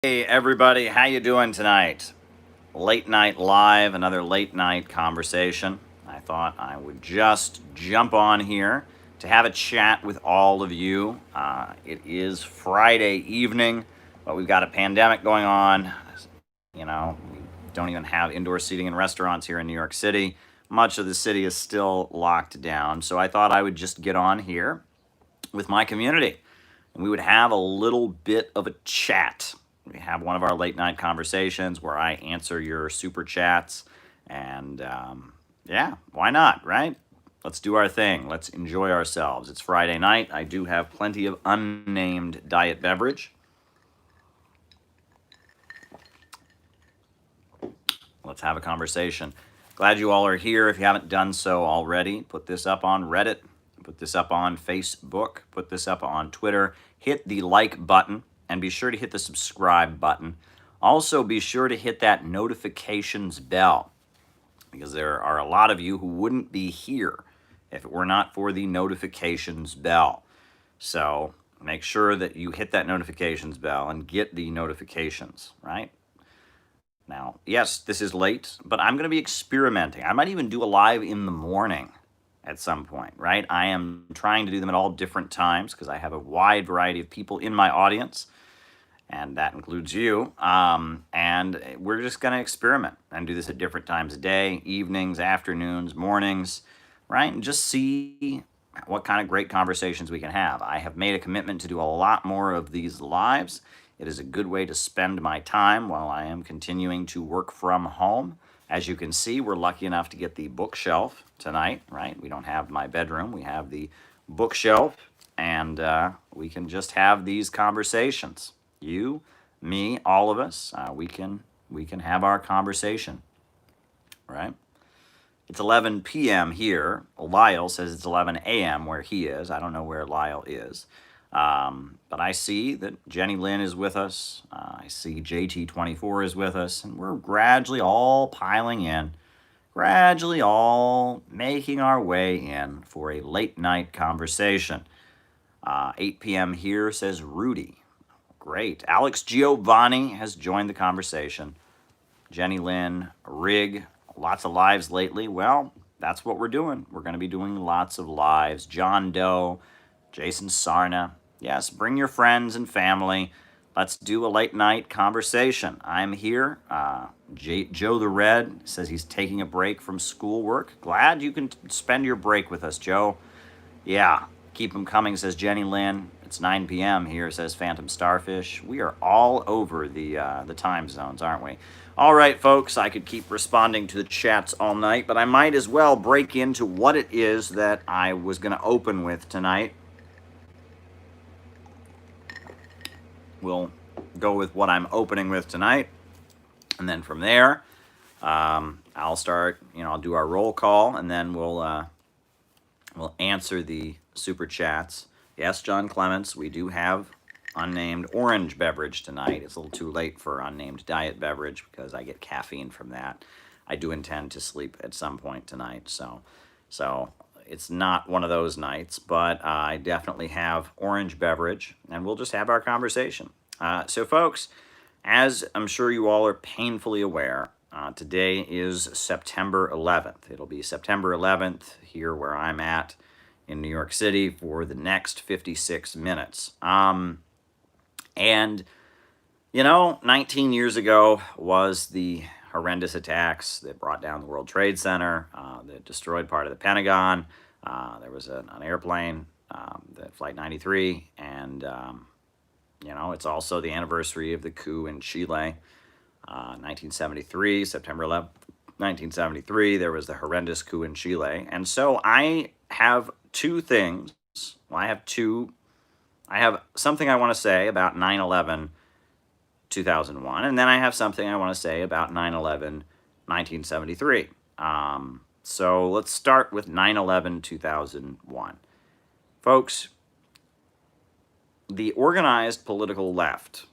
Hey everybody, how you doing tonight? Late night live, another late night conversation. I thought I would just jump on here to have a chat with all of you. It is Friday evening, but we've got a pandemic going on. We don't even have indoor seating in restaurants here in New York City. Much of the city is still locked down. So I thought I would just get on here with my community and we would have a little bit of a chat. We have one of our late night conversations where I answer your super chats. And yeah, why not, right? Let's do our thing. Let's enjoy ourselves. It's Friday night. I do have plenty of unnamed diet beverage. Let's have a conversation. Glad you all are here. If you haven't done so already, put this up on Reddit, put this up on Facebook, put this up on Twitter. Hit the like button and be sure to hit the subscribe button. Also, be sure to hit that notifications bell because there are a lot of you who wouldn't be here if it were not for the notifications bell. So make sure that you hit that notifications bell and get the notifications, right? Now, yes, this is late, but I'm going to be experimenting. I might even do a live in the morning at some point, right? I am trying to do them at all different times because I have a wide variety of people in my audience, and that includes you. And we're just going to experiment and do this at different times of day, evenings, afternoons, mornings, right? And just see what kind of great conversations we can have. I have made a commitment to do a lot more of these lives. It is a good way to spend my time while I am continuing to work from home. As you can see, we're lucky enough to get the bookshelf tonight, right? We don't have my bedroom, we have the bookshelf, and we can just have these conversations. You, me, all of us, we can have our conversation, right? It's 11 p.m. here. Lyle says it's 11 a.m. where he is. I don't know where Lyle is. But I see that Jenny Lynn is with us. I see JT24 is with us. And we're gradually all piling in, gradually all making our way in for a late night conversation. 8 p.m. here, says Rudy. Great. Alex Giovanni has joined the conversation. Jenny Lynn, Rig, lots of lives lately. Well, that's what we're doing. We're going to be doing lots of lives. John Doe, Jason Sarna. Yes, bring your friends and family. Let's do a late night conversation. I'm here. Joe the Red says he's taking a break from schoolwork. Glad you can spend your break with us, Joe. Yeah, keep them coming, says Jenny Lynn. It's 9 p.m. here, says Phantom Starfish. We are all over the time zones, aren't we? All right, folks, I could keep responding to the chats all night, but I might as well break into what it is that I was going to open with tonight. We'll go with what I'm opening with tonight, and then from there, I'll start. I'll do our roll call, and then we'll answer the super chats. Yes, John Clements, we do have unnamed orange beverage tonight. It's a little too late for unnamed diet beverage because I get caffeine from that. I do intend to sleep at some point tonight, so it's not one of those nights, but I definitely have orange beverage, and we'll just have our conversation. So, folks, as I'm sure you all are painfully aware, today is September 11th. It'll be September 11th here where I'm at in New York City for the next 56 minutes. And, 19 years ago was the horrendous attacks that brought down the World Trade Center, that destroyed part of the Pentagon. There was an airplane, the Flight 93, and, it's also the anniversary of the coup in Chile, 1973, September 11th, 1973, there was the horrendous coup in Chile. And so I have two things. Well, I have something I want to say about 9/11, 2001, and then I have something I want to say about 9/11, 1973. So let's start with 9/11, 2001. Folks, the organized political left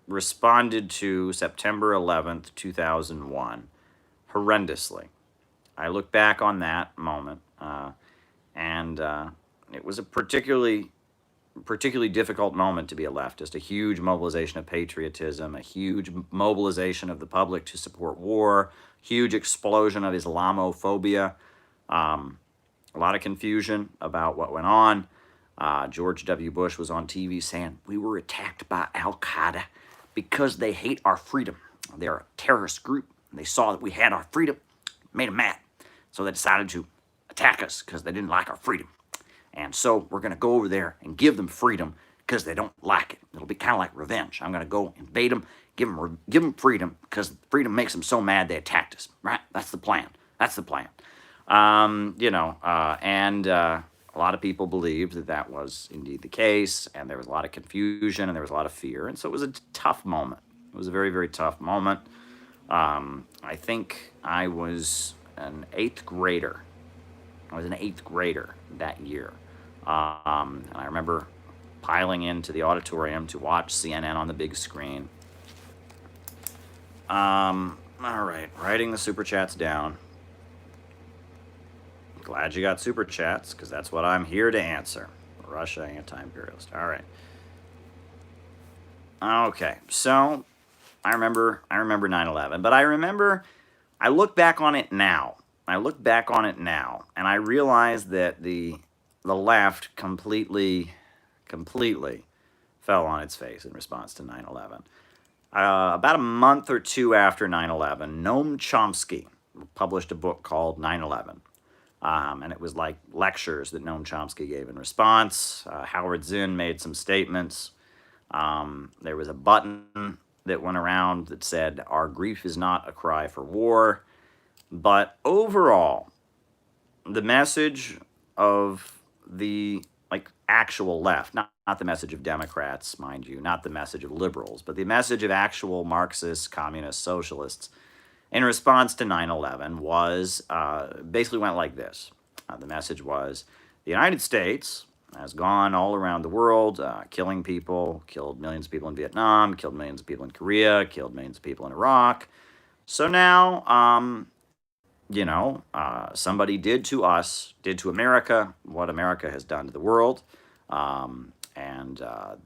responded to September 11th, 2001 horrendously. I look back on that moment, and it was a particularly particularly difficult moment to be a leftist, a huge mobilization of patriotism, a huge mobilization of the public to support war, huge explosion of Islamophobia, a lot of confusion about what went on. George W. Bush was on TV saying, we were attacked by Al-Qaeda because they hate our freedom. They're a terrorist group. And they saw that we had our freedom, made them mad. So they decided to attack us because they didn't like our freedom. And so we're going to go over there and give them freedom because they don't like it. It'll be kind of like revenge. I'm going to go invade them, give them freedom because freedom makes them so mad they attacked us. Right? That's the plan. That's the plan. And a lot of people believed that that was indeed the case, and there was a lot of confusion and there was a lot of fear. And so it was a tough moment. It was a very, very tough moment. I think I was an eighth grader. I was an eighth grader that year. And I remember piling into the auditorium to watch CNN on the big screen. All right, writing the super chats down. Glad you got super chats, because that's what I'm here to answer. Russia, anti-imperialist. All right. Okay, so I remember 9/11, but I look back on it now. And I realize that the left completely fell on its face in response to 9/11. About a month or two after 9/11, Noam Chomsky published a book called 9/11. And it was like lectures that Noam Chomsky gave in response. Howard Zinn made some statements. There was a button that went around that said, "Our grief is not a cry for war." But overall, the message of the actual left, not the message of Democrats, mind you, not the message of liberals, but the message of actual Marxists, communists, socialists, in response to 9/11 was basically went like this. The message was, the United States has gone all around the world, killing people, killed millions of people in Vietnam, killed millions of people in Korea, killed millions of people in Iraq. So now, somebody did to us, did to America, what America has done to the world.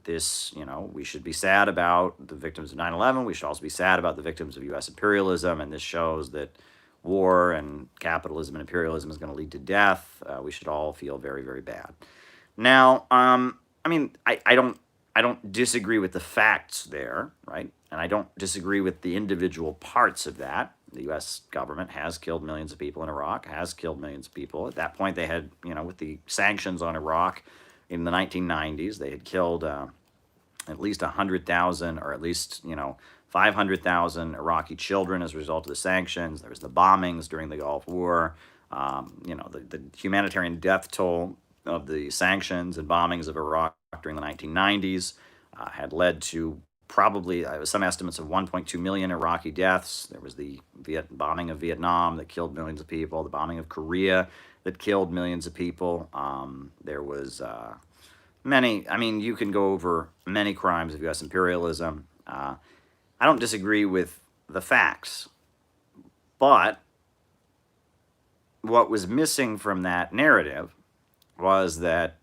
This, we should be sad about the victims of 9/11. We should also be sad about the victims of U.S. imperialism. And this shows that war and capitalism and imperialism is going to lead to death. We should all feel very, very bad. Now, I don't disagree with the facts there, right? And I don't disagree with the individual parts of that. The U.S. government has killed millions of people in Iraq, has killed millions of people. At that point, they had, with the sanctions on Iraq in the 1990s, they had killed at least 100,000 or at least, 500,000 Iraqi children as a result of the sanctions. There was the bombings during the Gulf War. The humanitarian death toll of the sanctions and bombings of Iraq during the 1990s had led to probably some estimates of 1.2 million Iraqi deaths. There was the bombing of Vietnam that killed millions of people, the bombing of Korea that killed millions of people. There was many, you can go over many crimes of U.S. imperialism. I don't disagree with the facts, but what was missing from that narrative was that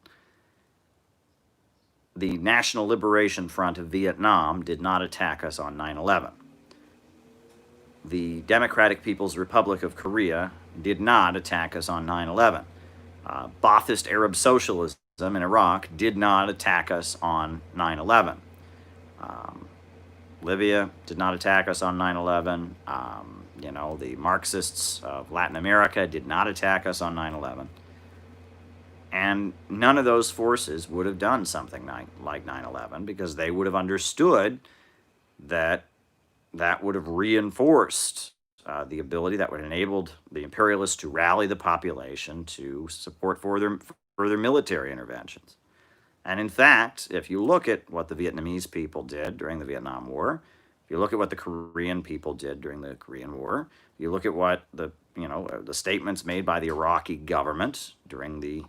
the National Liberation Front of Vietnam did not attack us on 9/11. The Democratic People's Republic of Korea did not attack us on 9/11. Ba'athist Arab socialism in Iraq did not attack us on 9/11. Libya did not attack us on 9/11. The Marxists of Latin America did not attack us on 9/11. And none of those forces would have done something like 9/11 because they would have understood that that would have reinforced the ability that would have enabled the imperialists to rally the population to support further military interventions. And in fact, if you look at what the Vietnamese people did during the Vietnam War, if you look at what the Korean people did during the Korean War, you look at what the statements made by the Iraqi government during the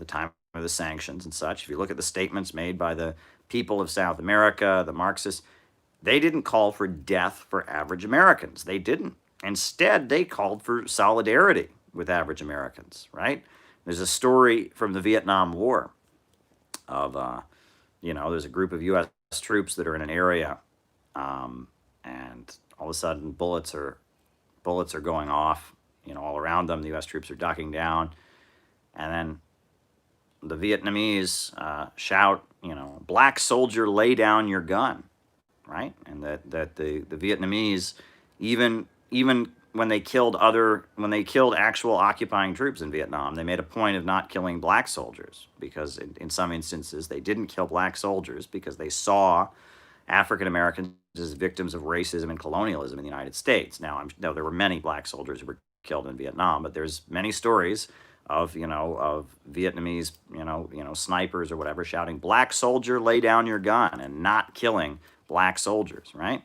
time of the sanctions and such. If you look at the statements made by the people of South America, the Marxists, they didn't call for death for average Americans. They didn't. Instead, they called for solidarity with average Americans, right? There's a story from the Vietnam War of there's a group of U.S. troops that are in an area, and all of a sudden bullets are going off, all around them. The U.S. troops are ducking down, and then the Vietnamese shout, "Black soldier, lay down your gun," right? And that the Vietnamese, even when they killed actual occupying troops in Vietnam, they made a point of not killing black soldiers, because in some instances they didn't kill black soldiers because they saw African Americans as victims of racism and colonialism in the United States. Now, there were many black soldiers who were killed in Vietnam, but there's many stories of Vietnamese snipers or whatever shouting, "Black soldier, lay down your gun," and not killing black soldiers, right?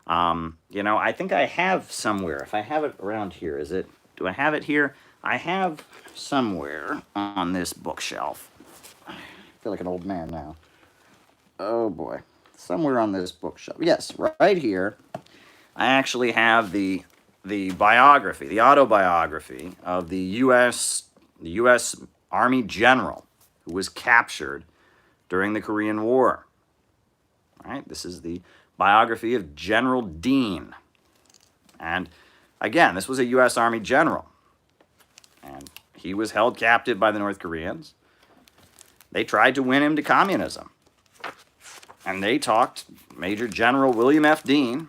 I think I have somewhere, if I have it around here, do I have it here? I have somewhere on this bookshelf. I feel like an old man now. Oh boy. Somewhere on this bookshelf. Yes, right here. I actually have the biography, the autobiography of the U.S. Army general who was captured during the Korean War. All right, this is the biography of General Dean. And again, this was a U.S. Army general. And he was held captive by the North Koreans. They tried to win him to communism. And they talked, Major General William F. Dean,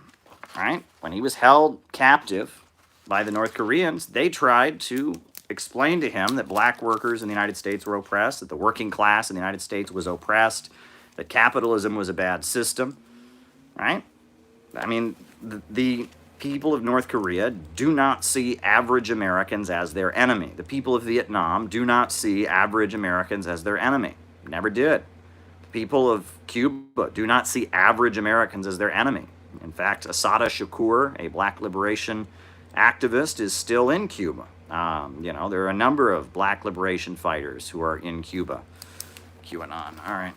right? When he was held captive by the North Koreans, they tried to explain to him that black workers in the United States were oppressed, that the working class in the United States was oppressed, that capitalism was a bad system, right? I mean, the people of North Korea do not see average Americans as their enemy. The people of Vietnam do not see average Americans as their enemy. Never did. The people of Cuba do not see average Americans as their enemy. In fact, Assata Shakur, a black liberation activist, is still in Cuba. There are a number of black liberation fighters who are in Cuba. QAnon, all right.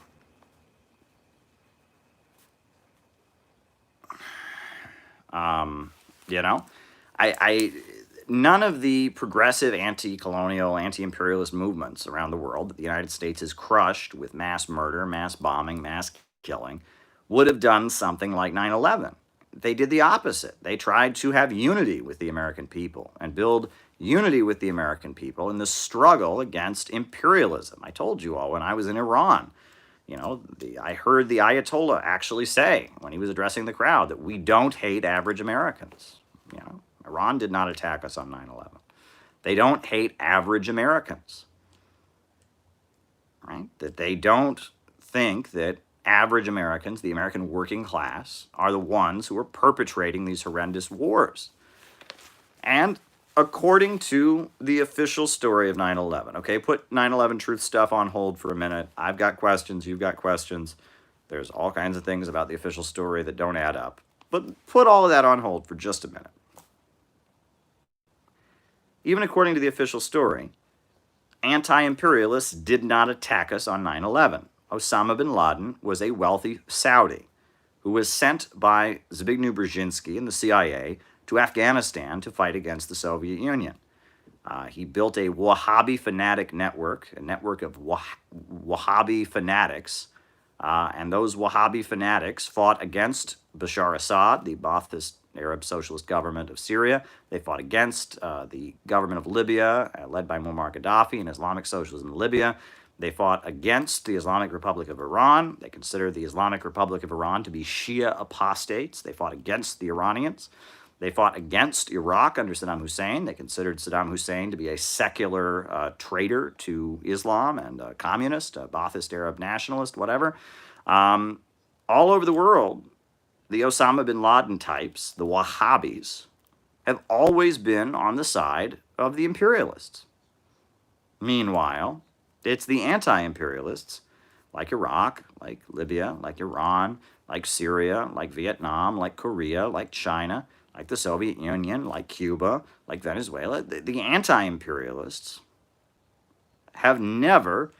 None of the progressive anti-colonial, anti-imperialist movements around the world that the United States has crushed with mass murder, mass bombing, mass killing would have done something like 9/11. They did the opposite. They tried to have unity with the American people and build unity with the American people in the struggle against imperialism. I told you all when I was in Iran, I heard the Ayatollah actually say when he was addressing the crowd that we don't hate average Americans. Iran did not attack us on 9/11. They don't hate average Americans, right? That they don't think that average Americans, the American working class, are the ones who are perpetrating these horrendous wars. And according to the official story of 9/11, okay, put 9/11 truth stuff on hold for a minute. I've got questions, you've got questions. There's all kinds of things about the official story that don't add up. But put all of that on hold for just a minute. Even according to the official story, anti-imperialists did not attack us on 9/11. Osama bin Laden was a wealthy Saudi who was sent by Zbigniew Brzezinski and the CIA to Afghanistan to fight against the Soviet Union. He built a Wahhabi fanatic network, a network of Wahhabi fanatics, and those Wahhabi fanatics fought against Bashar Assad, the Ba'athist Arab Socialist government of Syria. They fought against the government of Libya, led by Muammar Gaddafi and Islamic socialism in Libya. They fought against the Islamic Republic of Iran. They considered the Islamic Republic of Iran to be Shia apostates. They fought against the Iranians. They fought against Iraq under Saddam Hussein. They considered Saddam Hussein to be a secular traitor to Islam and a communist, a Ba'athist Arab nationalist, whatever. All over the world, the Osama bin Laden types, the Wahhabis, have always been on the side of the imperialists. Meanwhile, it's the anti-imperialists, like Iraq, like Libya, like Iran, like Syria, like Vietnam, like Korea, like China, like the Soviet Union, like Cuba, like Venezuela. The anti-imperialists have never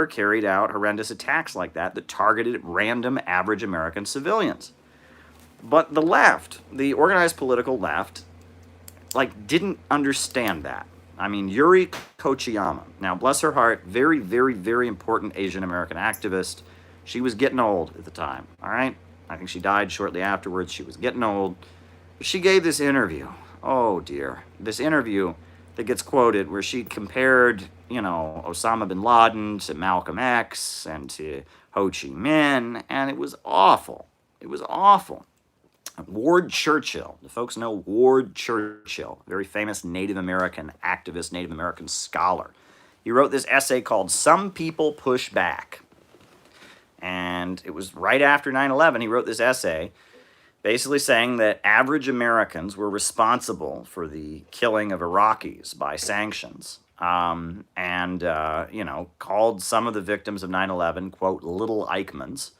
carried out horrendous attacks like that targeted random average American civilians. But the left, the organized political left, didn't understand that. I mean, Yuri Kochiyama, now bless her heart, very, very, very important Asian American activist. She was getting old at the time, all right? I think she died shortly afterwards. She was getting old. She gave this interview. Oh, dear. This interview that gets quoted where she compared, Osama bin Laden to Malcolm X and to Ho Chi Minh, and it was awful. It was awful. Ward Churchill, the folks know Ward Churchill, very famous Native American activist, Native American scholar. He wrote this essay called Some People Push Back. And it was right after 9/11, he wrote this essay basically saying that average Americans were responsible for the killing of Iraqis by sanctions, called some of the victims of 9/11, quote, little Eichmanns,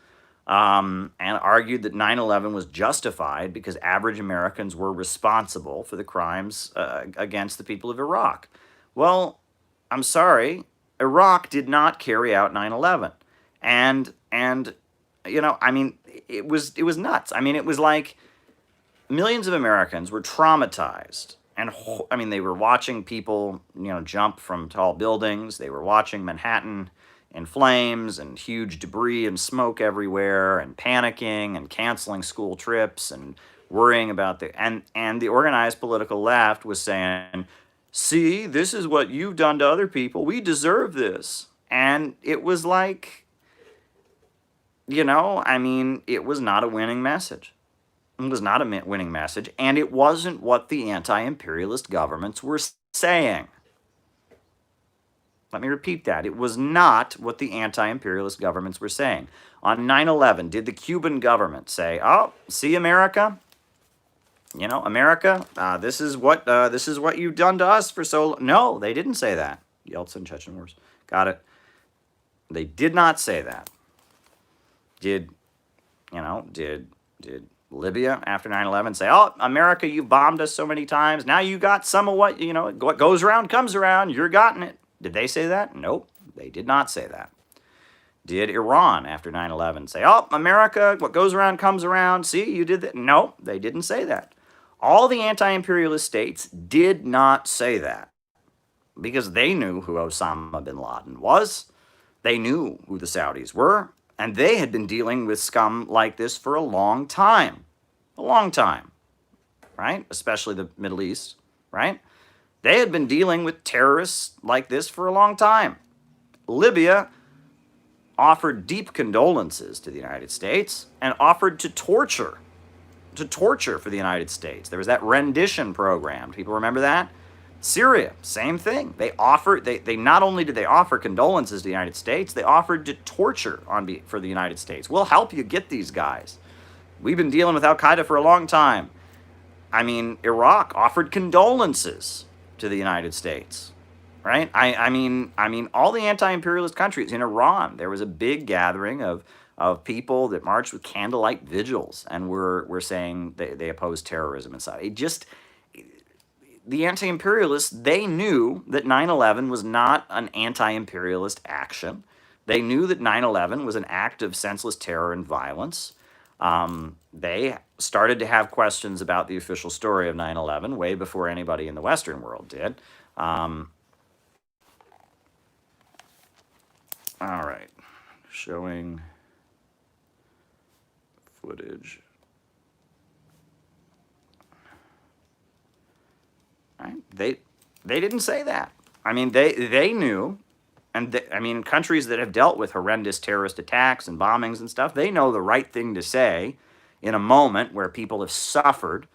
and argued that 9/11 was justified because average Americans were responsible for the crimes against the people of Iraq. Well, I'm sorry, Iraq did not carry out 9/11. And it was nuts. I mean, it was like millions of Americans were traumatized. And, they were watching people, jump from tall buildings. They were watching Manhattan in flames and huge debris and smoke everywhere and panicking and canceling school trips and worrying about and the organized political left was saying, see, this is what you've done to other people. We deserve this. And it was like, it was not a winning message. It was not a winning message, and it wasn't what the anti-imperialist governments were saying. Let me repeat that. It was not what the anti-imperialist governments were saying. On 9/11, did the Cuban government say, oh, see, America? America, this is what you've done to us for so long. No, they didn't say that. Yeltsin, Chechen Wars. Got it. They did not say that. Did Libya after 9/11 say, oh, America, you bombed us so many times. Now you got some of what goes around comes around. You're gotten it. Did they say that? Nope, they did not say that. Did Iran after 9/11 say, oh, America, what goes around comes around. See, you did that. No, they didn't say that. All the anti-imperialist states did not say that because they knew who Osama bin Laden was. They knew who the Saudis were. And they had been dealing with scum like this for a long time, right? Especially the Middle East, right? They had been dealing with terrorists like this for a long time. Libya offered deep condolences to the United States and offered to torture for the United States. There was that rendition program. People remember that? Syria, same thing. They not only did they offer condolences to the United States, they offered to torture for the United States. We'll help you get these guys. We've been dealing with Al-Qaeda for a long time. Iraq offered condolences to the United States, right? All the anti-imperialist countries. In Iran, there was a big gathering of people that marched with candlelight vigils and were saying they opposed terrorism and stuff. The anti-imperialists, they knew that 9/11 was not an anti-imperialist action. They knew that 9/11 was an act of senseless terror and violence. They started to have questions about the official story of 9/11 way before anybody in the Western world did. All right, showing footage. Right? They didn't say that. They knew, and countries that have dealt with horrendous terrorist attacks and bombings and stuff, they know the right thing to say in a moment where people have suffered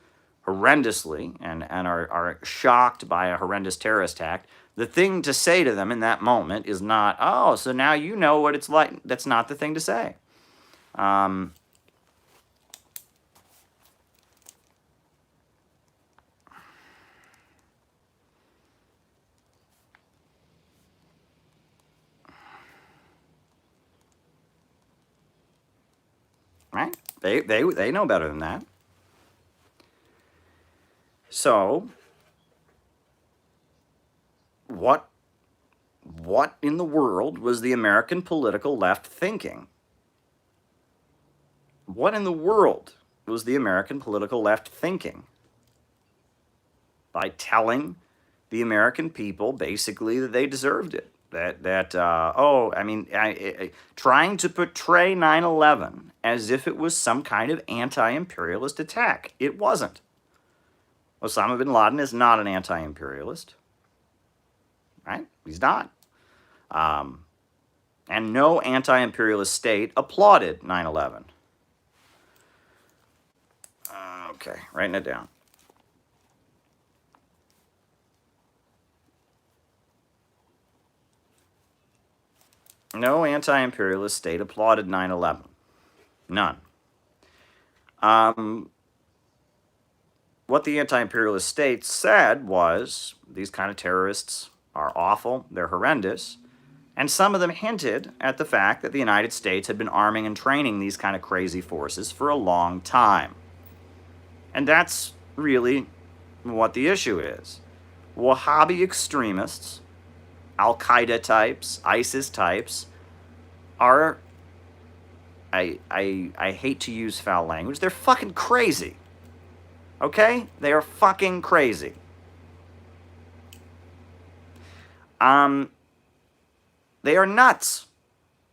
horrendously and are shocked by a horrendous terrorist attack. The thing to say to them in that moment is not, oh, so now you know what it's like. That's not the thing to say. Right? They know better than that. So, what in the world was the American political left thinking? What in the world was the American political left thinking? By telling the American people basically that they deserved it. Trying to portray 9/11 as if it was some kind of anti-imperialist attack. It wasn't. Osama bin Laden is not an anti-imperialist, right? He's not. And no anti-imperialist state applauded 9/11. Okay, writing it down. No anti-imperialist state applauded 9/11. None. What the anti-imperialist states said was, these kind of terrorists are awful, they're horrendous, and some of them hinted at the fact that the United States had been arming and training these kind of crazy forces for a long time. And that's really what the issue is. Wahhabi extremists, Al-Qaeda types, ISIS types, are, I hate to use foul language, they're fucking crazy. Okay? They are fucking crazy. They are nuts.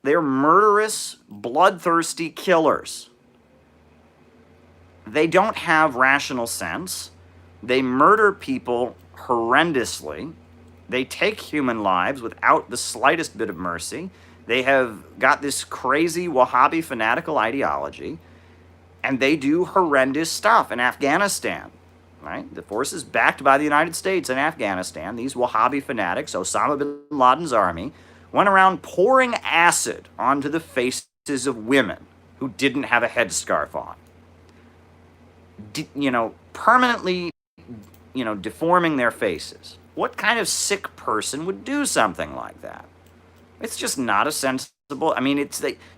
They are murderous, bloodthirsty killers. They don't have rational sense. They murder people horrendously. They take human lives without the slightest bit of mercy. They have got this crazy Wahhabi fanatical ideology, and they do horrendous stuff in Afghanistan, right? The forces backed by the United States in Afghanistan, these Wahhabi fanatics, Osama bin Laden's army, went around pouring acid onto the faces of women who didn't have a headscarf on. Permanently, deforming their faces. What kind of sick person would do something like that? It's just not a sensible.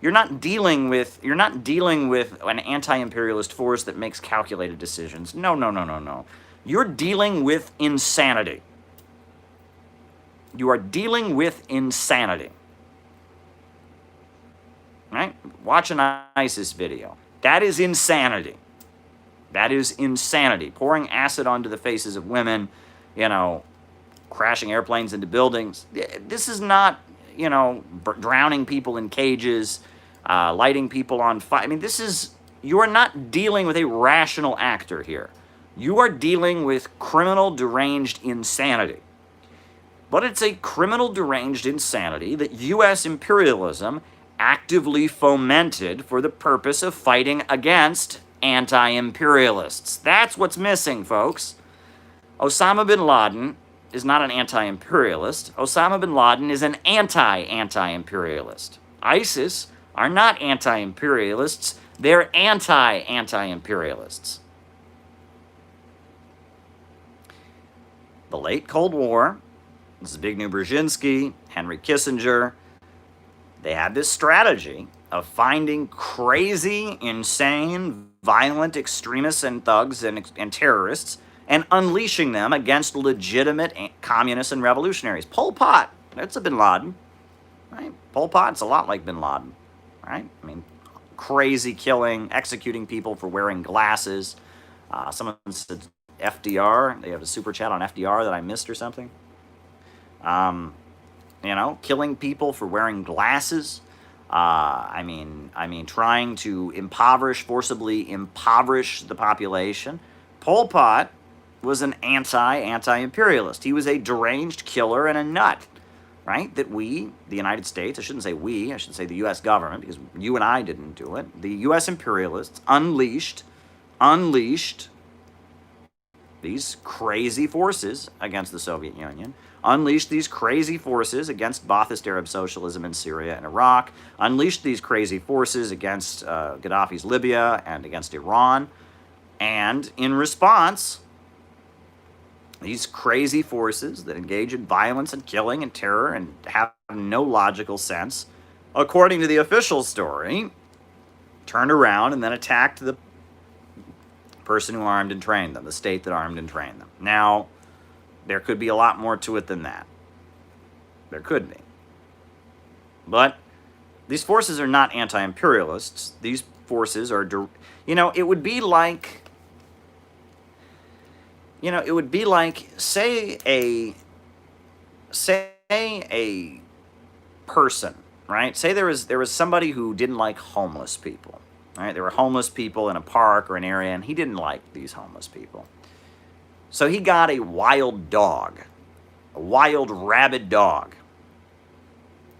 You're not dealing with an anti-imperialist force that makes calculated decisions. No. You're dealing with insanity. You are dealing with insanity. Right? Watch an ISIS video. That is insanity. That is insanity. Pouring acid onto the faces of women, crashing airplanes into buildings. This is not, drowning people in cages, lighting people on fire. You are not dealing with a rational actor here. You are dealing with criminal, deranged insanity. But it's a criminal, deranged insanity that U.S. imperialism actively fomented for the purpose of fighting against anti-imperialists. That's what's missing, folks. Osama bin Laden is not an anti-imperialist. Osama bin Laden is an anti-imperialist. ISIS are not anti-imperialists. They're anti-imperialists. The late Cold War, Zbigniew Brzezinski, Henry Kissinger, they had this strategy of finding crazy, insane, violent extremists and thugs and terrorists and unleashing them against legitimate communists and revolutionaries. Pol Pot, that's a bin Laden, right? Pol Pot's a lot like bin Laden, right? Crazy killing, executing people for wearing glasses. Someone said FDR. They have a super chat on FDR that I missed or something. Killing people for wearing glasses. Trying to forcibly impoverish the population. Pol Pot was an anti-imperialist. He was a deranged killer and a nut, right? That we, the United States, I shouldn't say we, I should say the U.S. government, because you and I didn't do it. The U.S. imperialists unleashed these crazy forces against the Soviet Union, unleashed these crazy forces against Ba'athist Arab socialism in Syria and Iraq, unleashed these crazy forces against Gaddafi's Libya and against Iran. And in response, these crazy forces that engage in violence and killing and terror and have no logical sense, according to the official story, turned around and then attacked the person who armed and trained them, the state that armed and trained them. Now, there could be a lot more to it than that. There could be. But these forces are not anti-imperialists. These forces are, it would be like, say a person, right? Say there was somebody who didn't like homeless people, right? There were homeless people in a park or an area, and he didn't like these homeless people. So he got a wild dog, a wild rabid dog.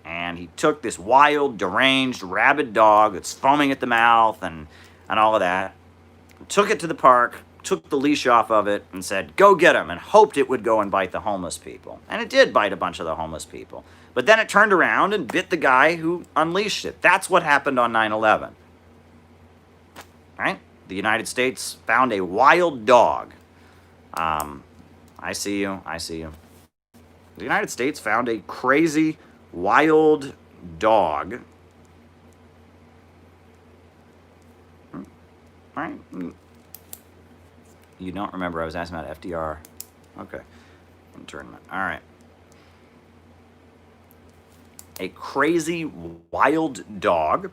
And he took this wild, deranged, rabid dog that's foaming at the mouth and all of that, took it to the park, took the leash off of it, and said, go get him, and hoped it would go and bite the homeless people. And it did bite a bunch of the homeless people. But then it turned around and bit the guy who unleashed it. That's what happened on 9/11. Right? The United States found a wild dog. I see you. The United States found a crazy, wild dog. All right. You don't remember I was asking about FDR. Okay. Internment. All right. A crazy, wild dog.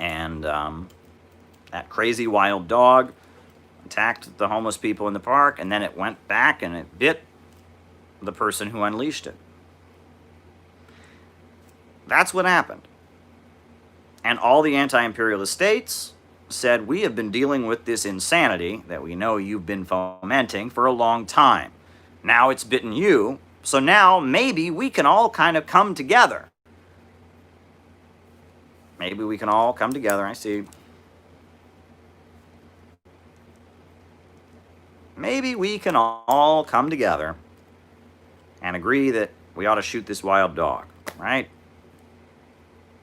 And that crazy, wild dog attacked the homeless people in the park, and then it went back and it bit the person who unleashed it. That's what happened. And all the anti-imperialist states said, we have been dealing with this insanity that we know you've been fomenting for a long time. Now it's bitten you, so now maybe we can all kind of come together. Maybe we can all come together. I see. Maybe we can all come together and agree that we ought to shoot this wild dog, right?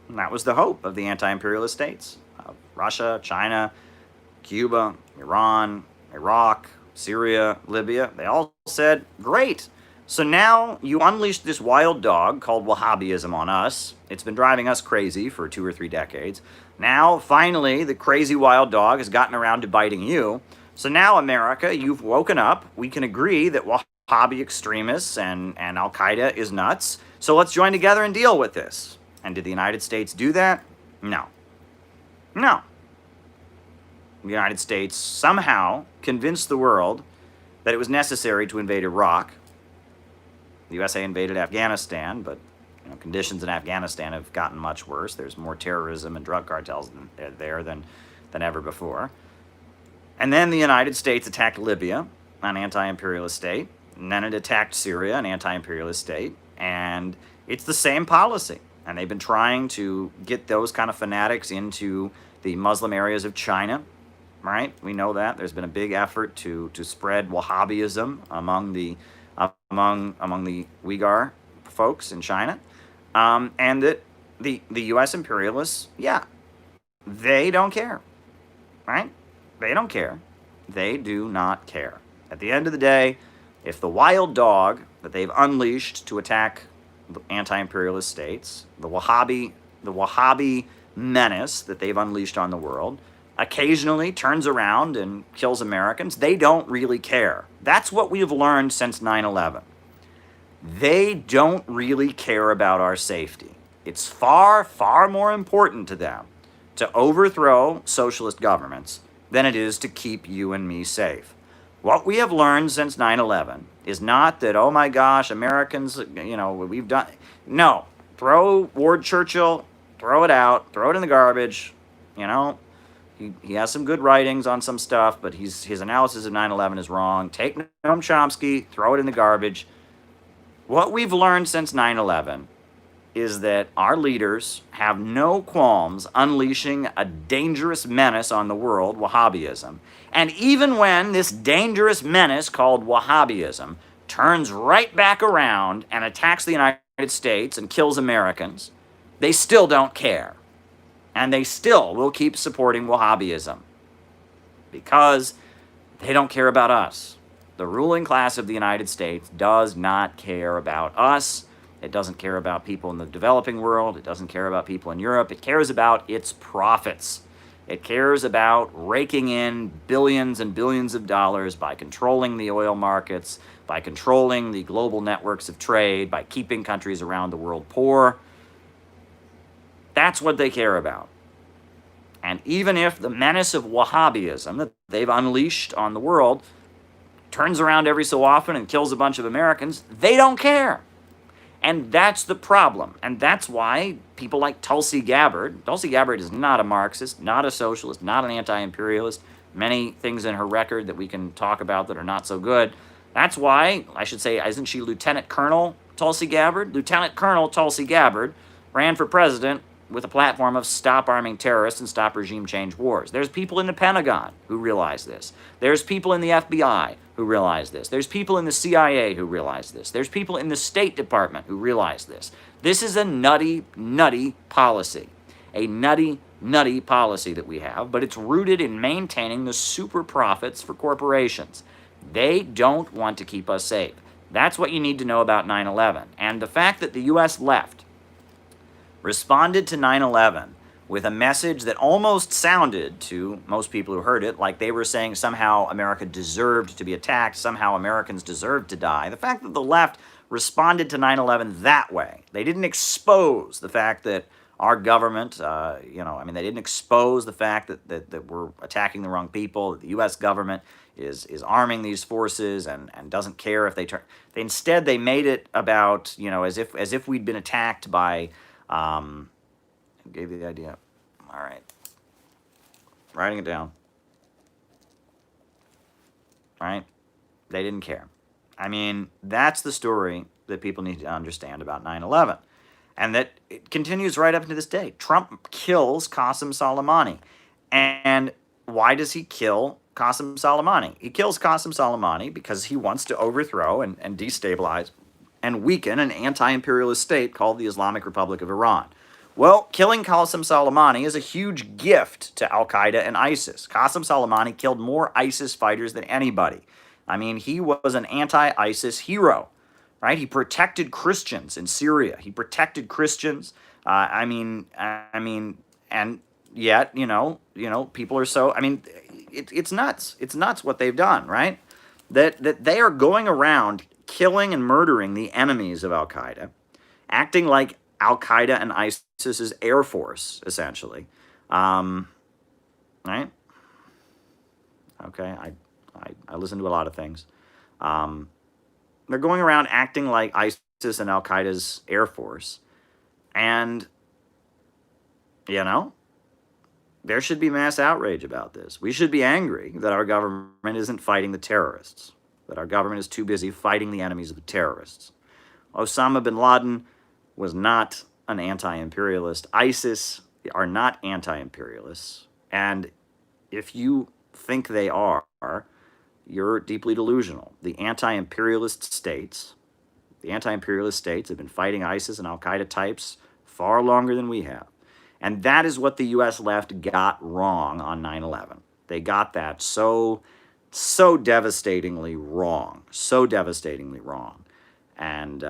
And that was the hope of the anti-imperialist states. Russia, China, Cuba, Iran, Iraq, Syria, Libya. They all said, great. So now you unleashed this wild dog called Wahhabism on us. It's been driving us crazy for 2 or 3 decades. Now, finally, the crazy wild dog has gotten around to biting you. So now, America, you've woken up. We can agree that Wahhabi extremists and Al-Qaeda is nuts. So let's join together and deal with this. And did the United States do that? No. No. The United States somehow convinced the world that it was necessary to invade Iraq. The USA invaded Afghanistan, but conditions in Afghanistan have gotten much worse. There's more terrorism and drug cartels there than ever before. And then the United States attacked Libya, an anti-imperialist state, and then it attacked Syria, an anti-imperialist state, and it's the same policy. And they've been trying to get those kind of fanatics into the Muslim areas of China, right? We know that. There's been a big effort to spread Wahhabism among the Uyghur folks in China. And that the U.S. imperialists, they don't care, right? They don't care. They do not care. At the end of the day, if the wild dog that they've unleashed to attack the anti-imperialist states, the Wahhabi menace that they've unleashed on the world, occasionally turns around and kills Americans, they don't really care. That's what we've learned since 9/11. They don't really care about our safety. It's far, far more important to them to overthrow socialist governments than it is to keep you and me safe. What we have learned since 9/11 is not that, oh my gosh, Americans, we've done. No, throw Ward Churchill, throw it out, throw it in the garbage. He has some good writings on some stuff, but his analysis of 9/11 is wrong. Take Noam Chomsky, throw it in the garbage. What we've learned since 9/11 is that our leaders have no qualms unleashing a dangerous menace on the world, Wahhabism. And even when this dangerous menace called Wahhabism turns right back around and attacks the United States and kills Americans, they still don't care. And they still will keep supporting Wahhabism because they don't care about us. The ruling class of the United States does not care about us. It doesn't care about people in the developing world. It doesn't care about people in Europe. It cares about its profits. It cares about raking in billions and billions of dollars by controlling the oil markets, by controlling the global networks of trade, by keeping countries around the world poor. That's what they care about. And even if the menace of Wahhabism that they've unleashed on the world turns around every so often and kills a bunch of Americans, they don't care. And that's the problem. And that's why people like Tulsi Gabbard is not a Marxist, not a socialist, not an anti-imperialist, many things in her record that we can talk about that are not so good. That's why, I should say, isn't she Lieutenant Colonel Tulsi Gabbard? Lieutenant Colonel Tulsi Gabbard ran for president with a platform of stop arming terrorists and stop regime change wars. There's people in the Pentagon who realize this. There's people in the FBI who realize this. There's people in the CIA who realize this. There's people in the State Department who realize this. This is a nutty, nutty policy. A nutty, nutty policy that we have, but it's rooted in maintaining the super profits for corporations. They don't want to keep us safe. That's what you need to know about 9/11. And the fact that the U.S. left responded to 9/11 with a message that almost sounded, to most people who heard it, like they were saying somehow America deserved to be attacked, somehow Americans deserved to die. The fact that the left responded to 9/11 that way, they didn't expose the fact that our government, they didn't expose the fact that we're attacking the wrong people, that the U.S. government is arming these forces and doesn't care if they turn. Instead, they made it about, as if we'd been attacked by. Gave you the idea. All right. Writing it down. All right? They didn't care. I mean, that's the story that people need to understand about 9/11. And that it continues right up to this day. Trump kills Qasem Soleimani. And why does he kill Qasem Soleimani? He kills Qasem Soleimani because he wants to overthrow and destabilize and weaken an anti-imperialist state called the Islamic Republic of Iran. Well, killing Qasem Soleimani is a huge gift to Al-Qaeda and ISIS. Qasem Soleimani killed more ISIS fighters than anybody. I mean, he was an anti-ISIS hero, right? He protected Christians in Syria. He protected Christians. And yet, people are so. I mean, it's nuts. It's nuts what they've done, right? That they are going around killing and murdering the enemies of Al-Qaeda, acting like Al-Qaeda and ISIS's air force, essentially. Right? Okay, I listen to a lot of things. They're going around acting like ISIS and Al-Qaeda's air force. And, there should be mass outrage about this. We should be angry that our government isn't fighting the terrorists, that our government is too busy fighting the enemies of the terrorists. Osama bin Laden was not an anti-imperialist. ISIS are not anti-imperialists. And if you think they are, you're deeply delusional. The anti-imperialist states have been fighting ISIS and Al-Qaeda types far longer than we have. And that is what the U.S. left got wrong on 9/11. They got that so devastatingly wrong. So devastatingly wrong. And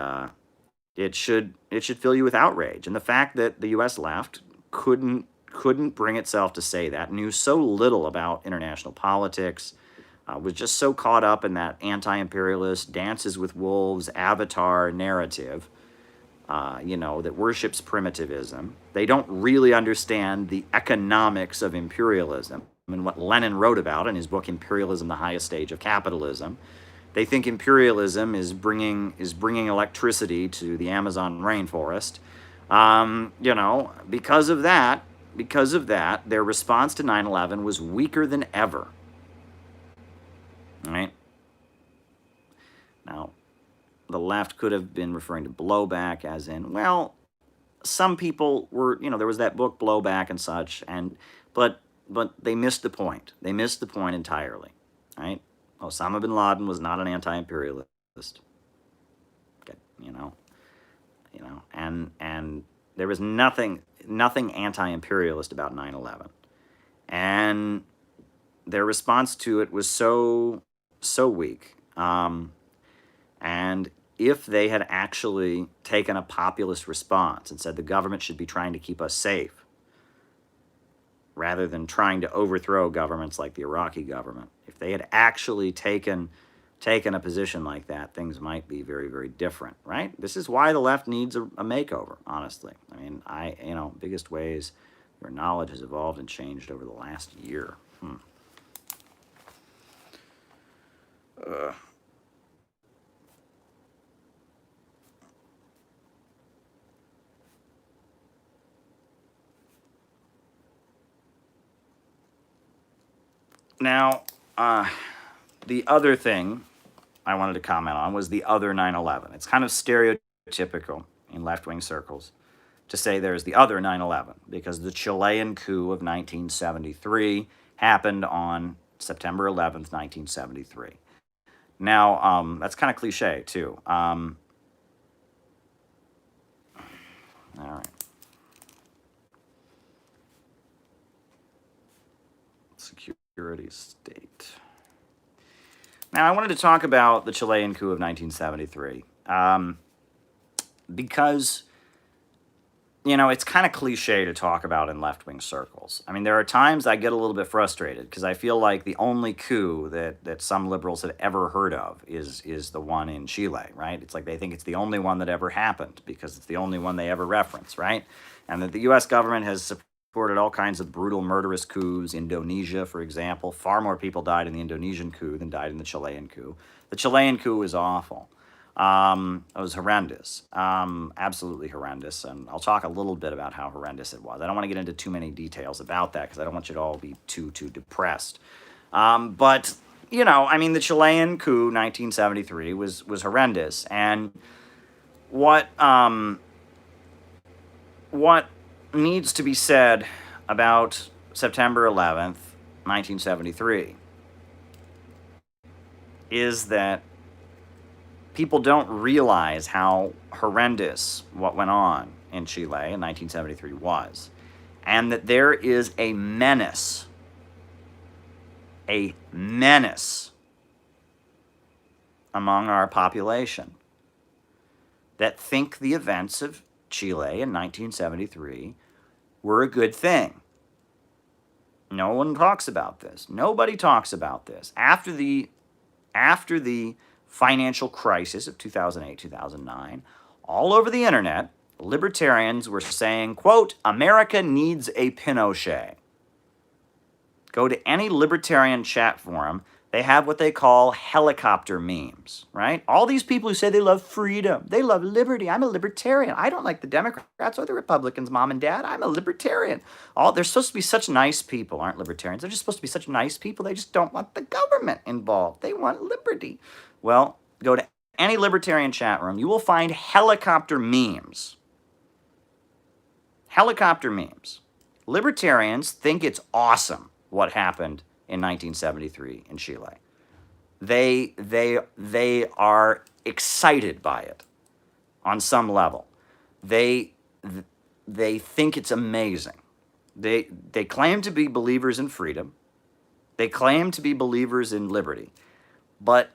it should fill you with outrage. And the fact that the U.S. left couldn't bring itself to say that, knew so little about international politics, was just so caught up in that anti-imperialist dances with wolves avatar narrative, that worships primitivism. They don't really understand the economics of imperialism and what Lenin wrote about in his book Imperialism, the Highest Stage of Capitalism. They think imperialism is bringing electricity to the Amazon rainforest. Because of that, their response to 9/11 was weaker than ever. All right? Now, the left could have been referring to blowback as in, well, some people were, there was that book Blowback and such, but they missed the point. They missed the point entirely, right? Osama bin Laden was not an anti-imperialist. Okay, and there was nothing anti-imperialist about 9/11. And their response to it was so weak. And if they had actually taken a populist response and said the government should be trying to keep us safe, rather than trying to overthrow governments like the Iraqi government, if they had actually taken a position like that, things might be very, very different, right? This is why the left needs a makeover, honestly. I mean, biggest ways your knowledge has evolved and changed over the last year. Now, the other thing I wanted to comment on was the other 9/11. It's kind of stereotypical in left-wing circles to say there's the other 9/11 because the Chilean coup of 1973 happened on September 11th, 1973. Now, that's kind of cliche, too. All right. Security state. Now, I wanted to talk about the Chilean coup of 1973 because, it's kind of cliche to talk about in left-wing circles. I mean, there are times I get a little bit frustrated because I feel like the only coup that some liberals have ever heard of is the one in Chile, right? It's like they think it's the only one that ever happened because it's the only one they ever reference, right? And that the U.S. government has supported all kinds of brutal, murderous coups. Indonesia, for example, far more people died in the Indonesian coup than died in the Chilean coup. The Chilean coup was awful. It was horrendous, absolutely horrendous, and I'll talk a little bit about how horrendous it was. I don't want to get into too many details about that because I don't want you to all be too depressed. But the Chilean coup, 1973, was horrendous, and what needs to be said about September 11th, 1973, is that people don't realize how horrendous what went on in Chile in 1973 was, and that there is a menace among our population that think the events of Chile in 1973 were a good thing. No one talks about this. Nobody talks about this. After the financial crisis of 2008, 2009, all over the internet, libertarians were saying, quote, America needs a Pinochet. Go to any libertarian chat forum, they have what they call helicopter memes, right? All these people who say they love freedom, they love liberty. I'm a libertarian. I don't like the Democrats or the Republicans, Mom and Dad. I'm a libertarian. They're supposed to be such nice people, aren't libertarians? They're just supposed to be such nice people. They just don't want the government involved. They want liberty. Well, go to any libertarian chat room. You will find helicopter memes. Helicopter memes. Libertarians think it's awesome what happened in 1973 in Chile. They are excited by it on some level. They think it's amazing. They claim to be believers in freedom. They claim to be believers in liberty. But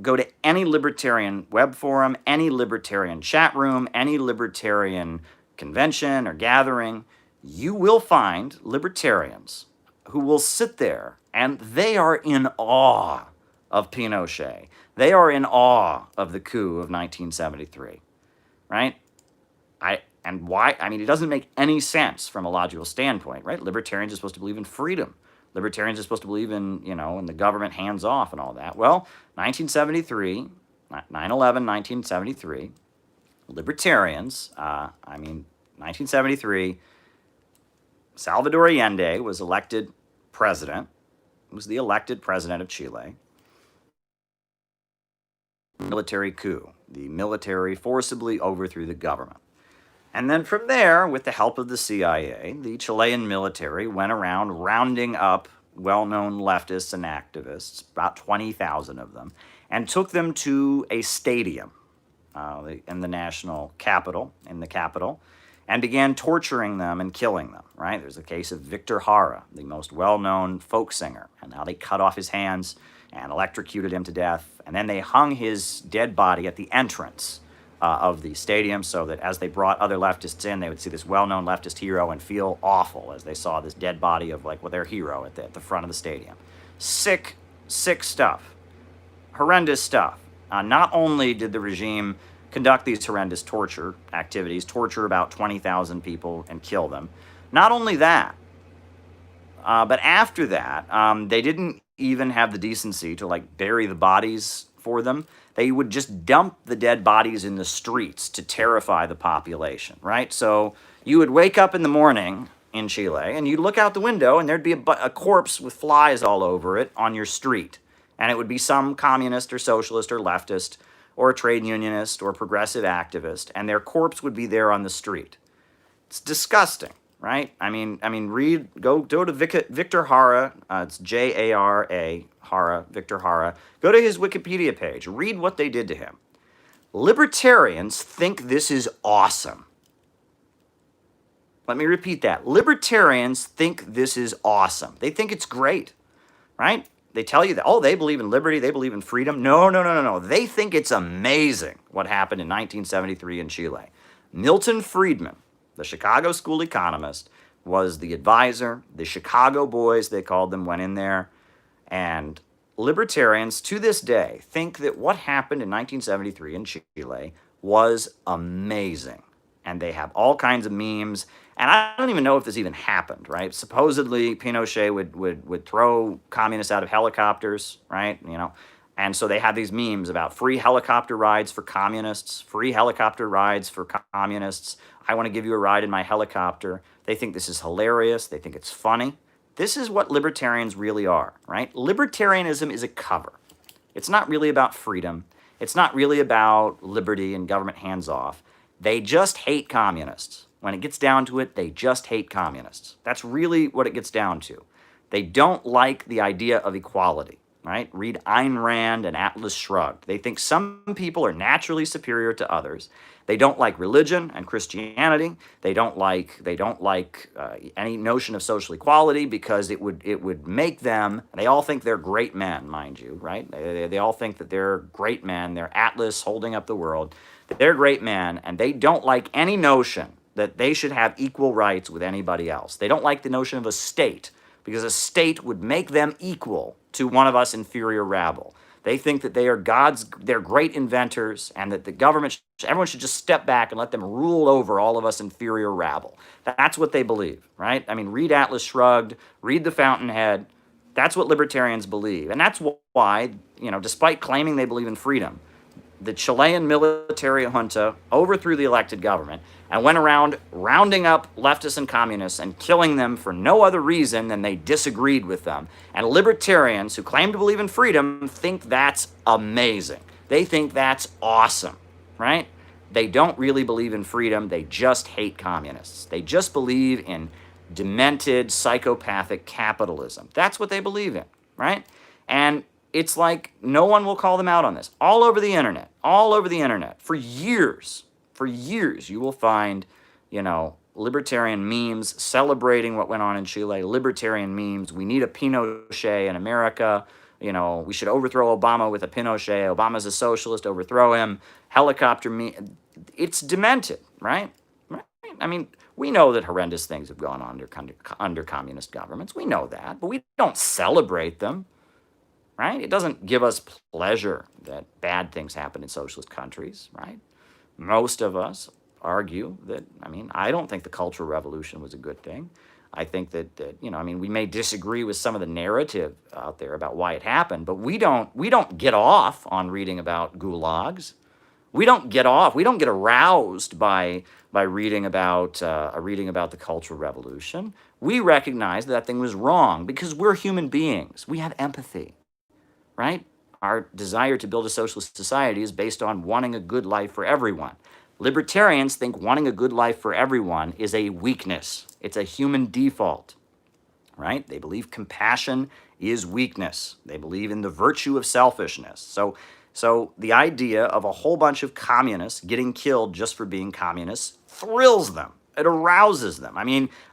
go to any libertarian web forum, any libertarian chat room, any libertarian convention or gathering, you will find libertarians who will sit there and they are in awe of Pinochet. They are in awe of the coup of 1973, right? And why? I mean, it doesn't make any sense from a logical standpoint, right? Libertarians are supposed to believe in freedom. Libertarians are supposed to believe in, in the government hands off and all that. Well, 1973, 9/11, 1973, libertarians, 1973, Salvador Allende was elected president. He was the elected president of Chile. Military coup. The military forcibly overthrew the government. And then from there, with the help of the CIA, the Chilean military went around rounding up well-known leftists and activists, about 20,000 of them, and took them to a stadium in the national capital, and began torturing them and killing them, right? There's the case of Victor Jara, the most well-known folk singer, and how they cut off his hands and electrocuted him to death, and then they hung his dead body at the entrance of the stadium so that as they brought other leftists in, they would see this well-known leftist hero and feel awful as they saw this dead body of their hero at the front of the stadium. Sick stuff. Horrendous stuff. Not only did the regime conduct these horrendous torture activities, torture about 20,000 people and kill them, not only that, but after that, they didn't even have the decency to bury the bodies for them. They would just dump the dead bodies in the streets to terrify the population, right? So you would wake up in the morning in Chile, and you'd look out the window and there'd be a corpse with flies all over it on your street. And it would be some communist or socialist or leftist or a trade unionist or progressive activist, and their corpse would be there on the street. It's disgusting, right? Go to Victor Jara, it's Jara, Jara, Victor Jara. Go to his Wikipedia page. Read what they did to him. Libertarians think this is awesome. Let me repeat that. Libertarians think this is awesome. They think it's great, right? They tell you that, oh, they believe in liberty, they believe in freedom. No. They think it's amazing what happened in 1973 in Chile. Milton Friedman, the Chicago school economist, was the advisor. The Chicago boys, they called them, went in there. And libertarians, to this day, think that what happened in 1973 in Chile was amazing. And they have all kinds of memes. And I don't even know if this even happened, right? Supposedly, Pinochet would throw communists out of helicopters, right? And so they had these memes about free helicopter rides for communists, free helicopter rides for communists. I want to give you a ride in my helicopter. They think this is hilarious. They think it's funny. This is what libertarians really are, right? Libertarianism is a cover. It's not really about freedom. It's not really about liberty and government hands-off. They just hate communists. When it gets down to it, they just hate communists. That's really what it gets down to. They don't like the idea of equality, right? Read Ayn Rand and Atlas Shrugged. They think some people are naturally superior to others. They don't like religion and Christianity. They don't like any notion of social equality because it would make them. They all think they're great men, mind you, right? They all think that they're great men. They're Atlas holding up the world. They're great men, and they don't like any notion that they should have equal rights with anybody else. They don't like the notion of a state because a state would make them equal to one of us inferior rabble. They think that they are gods, they're great inventors, and that the government, everyone should just step back and let them rule over all of us inferior rabble. That's what they believe, right? Read Atlas Shrugged, read The Fountainhead. That's what libertarians believe. And that's why, despite claiming they believe in freedom, the Chilean military junta overthrew the elected government and went around rounding up leftists and communists and killing them for no other reason than they disagreed with them. And libertarians who claim to believe in freedom think that's amazing. They think that's awesome, right? They don't really believe in freedom. They just hate communists. They just believe in demented, psychopathic capitalism. That's what they believe in, right? And it's like no one will call them out on this. All over the internet, for years, you will find, libertarian memes celebrating what went on in Chile, libertarian memes. We need a Pinochet in America. We should overthrow Obama with a Pinochet. Obama's a socialist, overthrow him. Helicopter meme. It's demented, right? We know that horrendous things have gone on under communist governments. We know that, but we don't celebrate them. Right? It doesn't give us pleasure that bad things happen in socialist countries, right? Most of us argue that, I don't think the Cultural Revolution was a good thing. I think that we may disagree with some of the narrative out there about why it happened, but we don't get off on reading about gulags. We don't get aroused by reading about the Cultural Revolution. We recognize that thing was wrong because we're human beings. We have empathy. Right? Our desire to build a socialist society is based on wanting a good life for everyone. Libertarians think wanting a good life for everyone is a weakness. It's a human default, right? They believe compassion is weakness. They believe in the virtue of selfishness. So the idea of a whole bunch of communists getting killed just for being communists thrills them. It arouses them.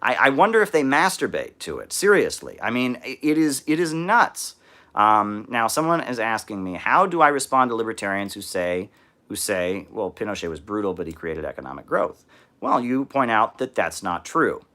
I wonder if they masturbate to it. Seriously. It is nuts. Now, someone is asking me, how do I respond to libertarians who say, well, Pinochet was brutal, but he created economic growth? Well, you point out that that's not true.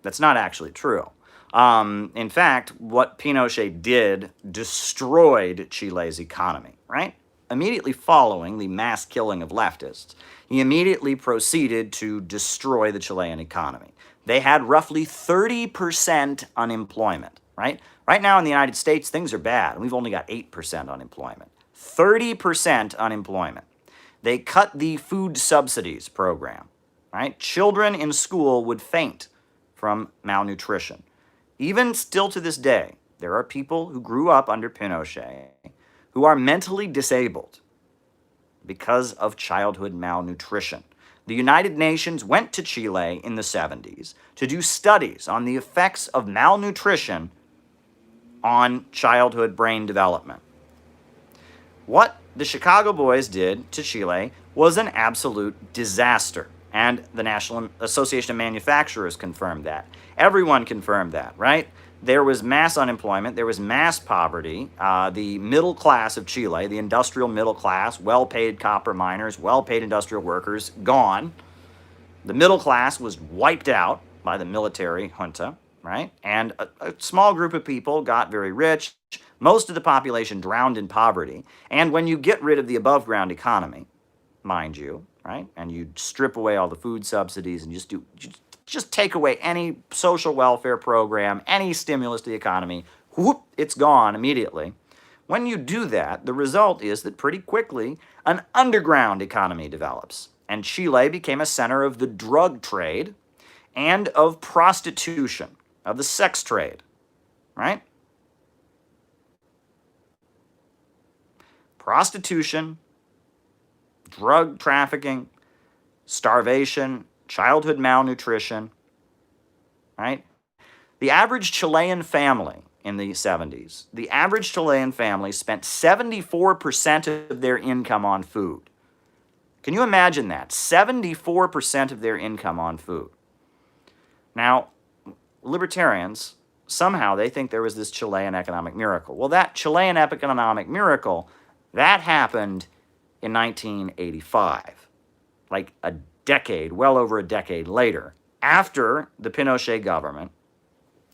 That's not actually true. In fact, what Pinochet did destroyed Chile's economy, right? Immediately following the mass killing of leftists, he immediately proceeded to destroy the Chilean economy. They had roughly 30% unemployment, right? Right now in the United States, things are bad. We've only got 8% unemployment. 30% unemployment. They cut the food subsidies program, right? Children in school would faint from malnutrition. Even still to this day, there are people who grew up under Pinochet who are mentally disabled because of childhood malnutrition. The United Nations went to Chile in the 70s to do studies on the effects of malnutrition on childhood brain development. What the Chicago boys did to Chile was an absolute disaster, and the National Association of Manufacturers confirmed that. Everyone confirmed that, right? There was mass unemployment, there was mass poverty. The middle class of Chile, the industrial middle class, well-paid copper miners, well-paid industrial workers, gone. The middle class was wiped out by the military junta, right? And a small group of people got very rich. Most of the population drowned in poverty. And when you get rid of the above-ground economy, mind you, right, and you strip away all the food subsidies and just take away any social welfare program, any stimulus to the economy, whoop, it's gone immediately. When you do that, the result is that pretty quickly an underground economy develops. And Chile became a center of the drug trade and of prostitution, of the sex trade, right? Prostitution, drug trafficking, starvation, childhood malnutrition, right? The average Chilean family in the 70s, the average Chilean family spent 74% of their income on food. Can you imagine that? 74% of their income on food. Now, libertarians, somehow they think there was this Chilean economic miracle. Well, that Chilean economic miracle, that happened in 1985, like a decade, well over a decade later, after the Pinochet government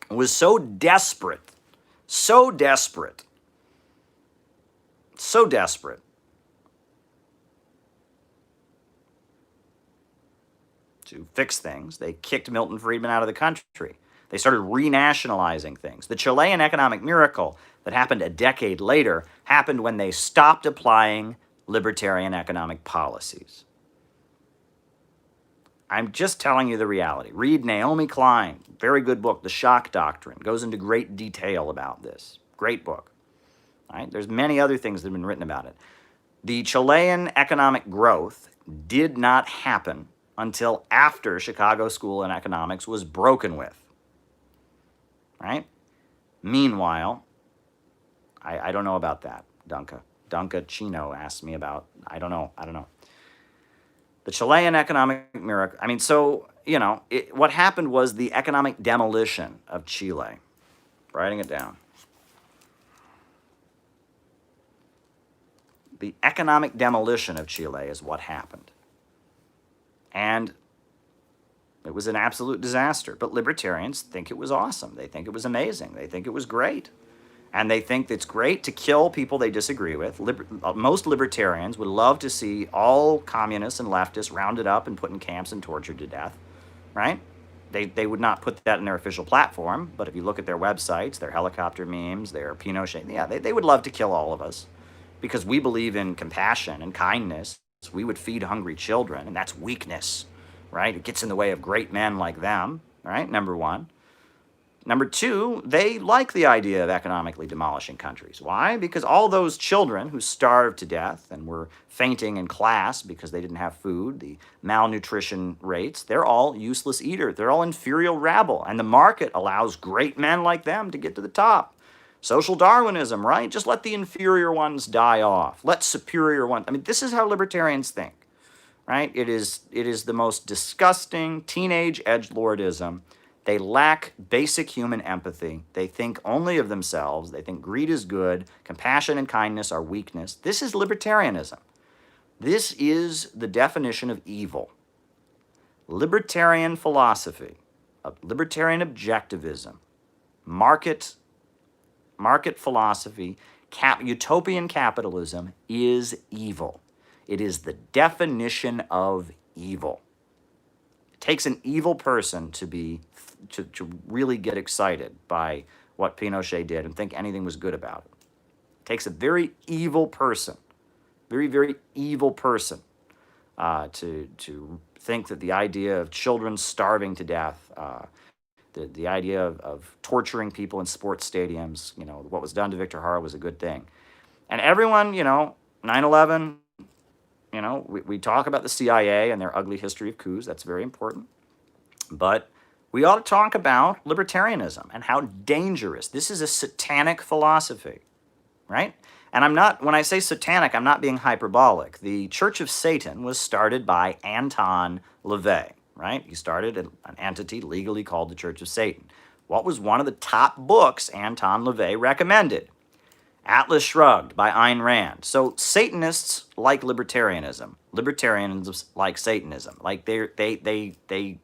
was so desperate to fix things. They kicked Milton Friedman out of the country. They started renationalizing things. The Chilean economic miracle that happened a decade later happened when they stopped applying libertarian economic policies. I'm just telling you the reality. Read Naomi Klein, very good book, The Shock Doctrine, goes into great detail about this. Great book. Right? There's many other things that have been written about it. The Chilean economic growth did not happen until after Chicago School in Economics was broken with. Right? Meanwhile, I don't know about that, Dunca Chino asked me about, I don't know. The Chilean economic miracle, what happened was the economic demolition of Chile. Writing it down. The economic demolition of Chile is what happened. And it was an absolute disaster. But libertarians think it was awesome. They think it was amazing. They think it was great. And they think it's great to kill people they disagree with. Most libertarians would love to see all communists and leftists rounded up and put in camps and tortured to death, right? They would not put that in their official platform, but if you look at their websites, their helicopter memes, their Pinochet, yeah, they would love to kill all of us because we believe in compassion and kindness. We would feed hungry children, and that's weakness, right? It gets in the way of great men like them, right? Number one. Number two, they like the idea of economically demolishing countries. Why? Because all those children who starved to death and were fainting in class because they didn't have food, the malnutrition rates, they're all useless eaters. They're all inferior rabble. And the market allows great men like them to get to the top. Social Darwinism, right? Just let the inferior ones die off. Let superior ones... this is how libertarians think, right? It is the most disgusting teenage edgelordism. They lack basic human empathy. They think only of themselves. They think greed is good. Compassion and kindness are weakness. This is libertarianism. This is the definition of evil. Libertarian philosophy, libertarian objectivism, market philosophy, utopian capitalism is evil. It is the definition of evil. It takes an evil person to really get excited by what Pinochet did and think anything was good about it. It takes a very evil person, very, very evil person, to think that the idea of children starving to death The idea of torturing people in sports stadiums, what was done to Victor Hara was a good thing. And everyone, 9/11, we talk about the CIA and their ugly history of coups. That's very important. But we ought to talk about libertarianism and how dangerous. This is a satanic philosophy, right? And when I say satanic, I'm not being hyperbolic. The Church of Satan was started by Anton LaVey, right? He started an entity legally called the Church of Satan. What was one of the top books Anton LaVey recommended? Atlas Shrugged by Ayn Rand. So Satanists like libertarianism. Libertarians like Satanism. Like they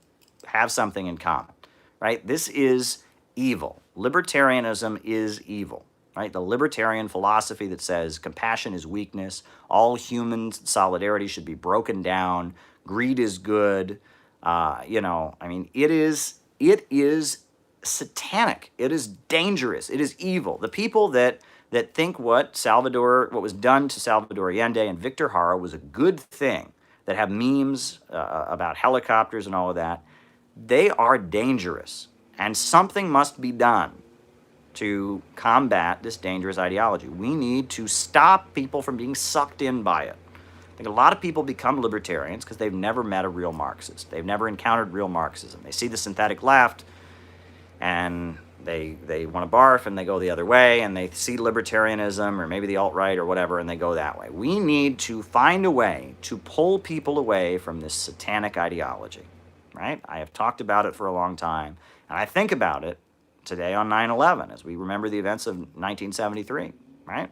have something in common, right? This is evil. Libertarianism is evil, right? The libertarian philosophy that says compassion is weakness, all human solidarity should be broken down, greed is good. It is satanic. It is dangerous. It is evil. The people that think what was done to Salvador Allende and Victor Hara was a good thing, that have memes about helicopters and all of that, they are dangerous. And something must be done to combat this dangerous ideology. We need to stop people from being sucked in by it. I think a lot of people become libertarians because they've never met a real Marxist. They've never encountered real Marxism. They see the synthetic left, and they want to barf, and they go the other way, and they see libertarianism or maybe the alt-right or whatever, and they go that way. We need to find a way to pull people away from this satanic ideology, right? I have talked about it for a long time, and I think about it today on 9/11 as we remember the events of 1973, right?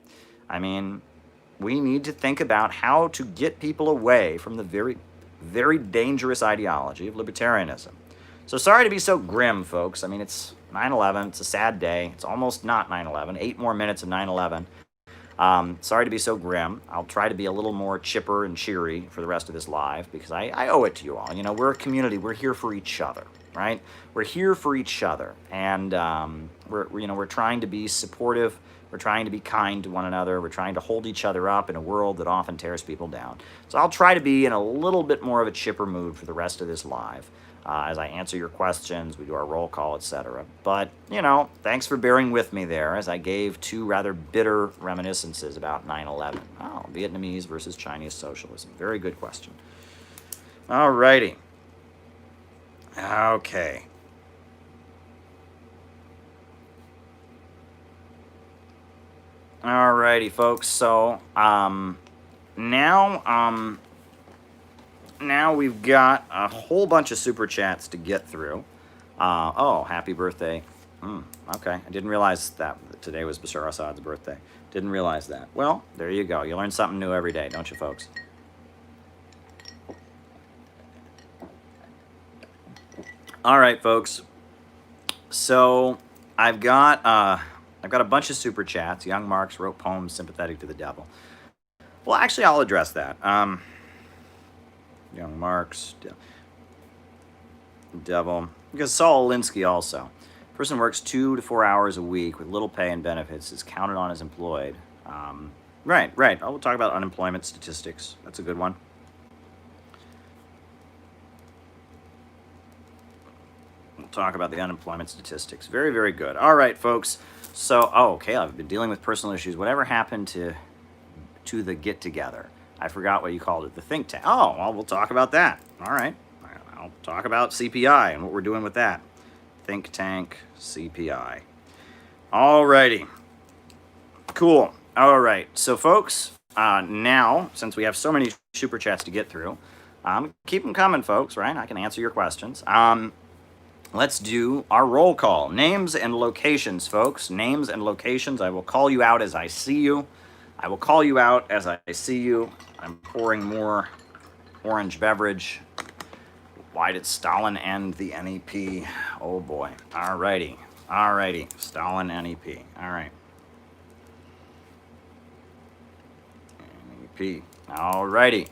We need to think about how to get people away from the very, very dangerous ideology of libertarianism. So sorry to be so grim, folks. It's 9/11. It's a sad day. It's almost not 9/11. 8 more minutes of 9/11. Sorry to be so grim. I'll try to be a little more chipper and cheery for the rest of this live because I owe it to you all. We're a community. We're here for each other, right? We're here for each other, and we're trying to be supportive. We're trying to be kind to one another. We're trying to hold each other up in a world that often tears people down. So I'll try to be in a little bit more of a chipper mood for the rest of this live as I answer your questions, we do our roll call, etc. But, thanks for bearing with me there as I gave 2 rather bitter reminiscences about 9/11. Oh, Vietnamese versus Chinese socialism. Very good question. All righty. Okay. Alrighty, folks. So now we've got a whole bunch of super chats to get through. Happy birthday. Okay, I didn't realize that today was Bashar Assad's birthday. Didn't realize that. Well, there you go. You learn something new every day, don't you, folks? All right, folks. So I've got a bunch of super chats. Young Marx wrote poems sympathetic to the devil. Well, actually, I'll address that. Young Marx, devil. Because Saul Alinsky also. Person works 2 to 4 hours a week with little pay and benefits, is counted on as employed. Right. Oh, we'll talk about unemployment statistics. That's a good one. We'll talk about the unemployment statistics. Very, very good. All right, folks. So, okay, I've been dealing with personal issues. Whatever happened to the get-together? I forgot what you called it, the think tank. Oh, well, we'll talk about that. All right. I'll talk about CPI and what we're doing with that. Think tank, CPI. All righty. Cool. All right. So, folks, now, since we have so many super chats to get through, keep them coming, folks, right? I can answer your questions. Let's do our roll call. Names and locations, folks. Names and locations. I will call you out as I see you. I'm pouring more orange beverage. Why did Stalin end the NEP? Oh, boy. All righty. Stalin NEP. All right. NEP. All righty.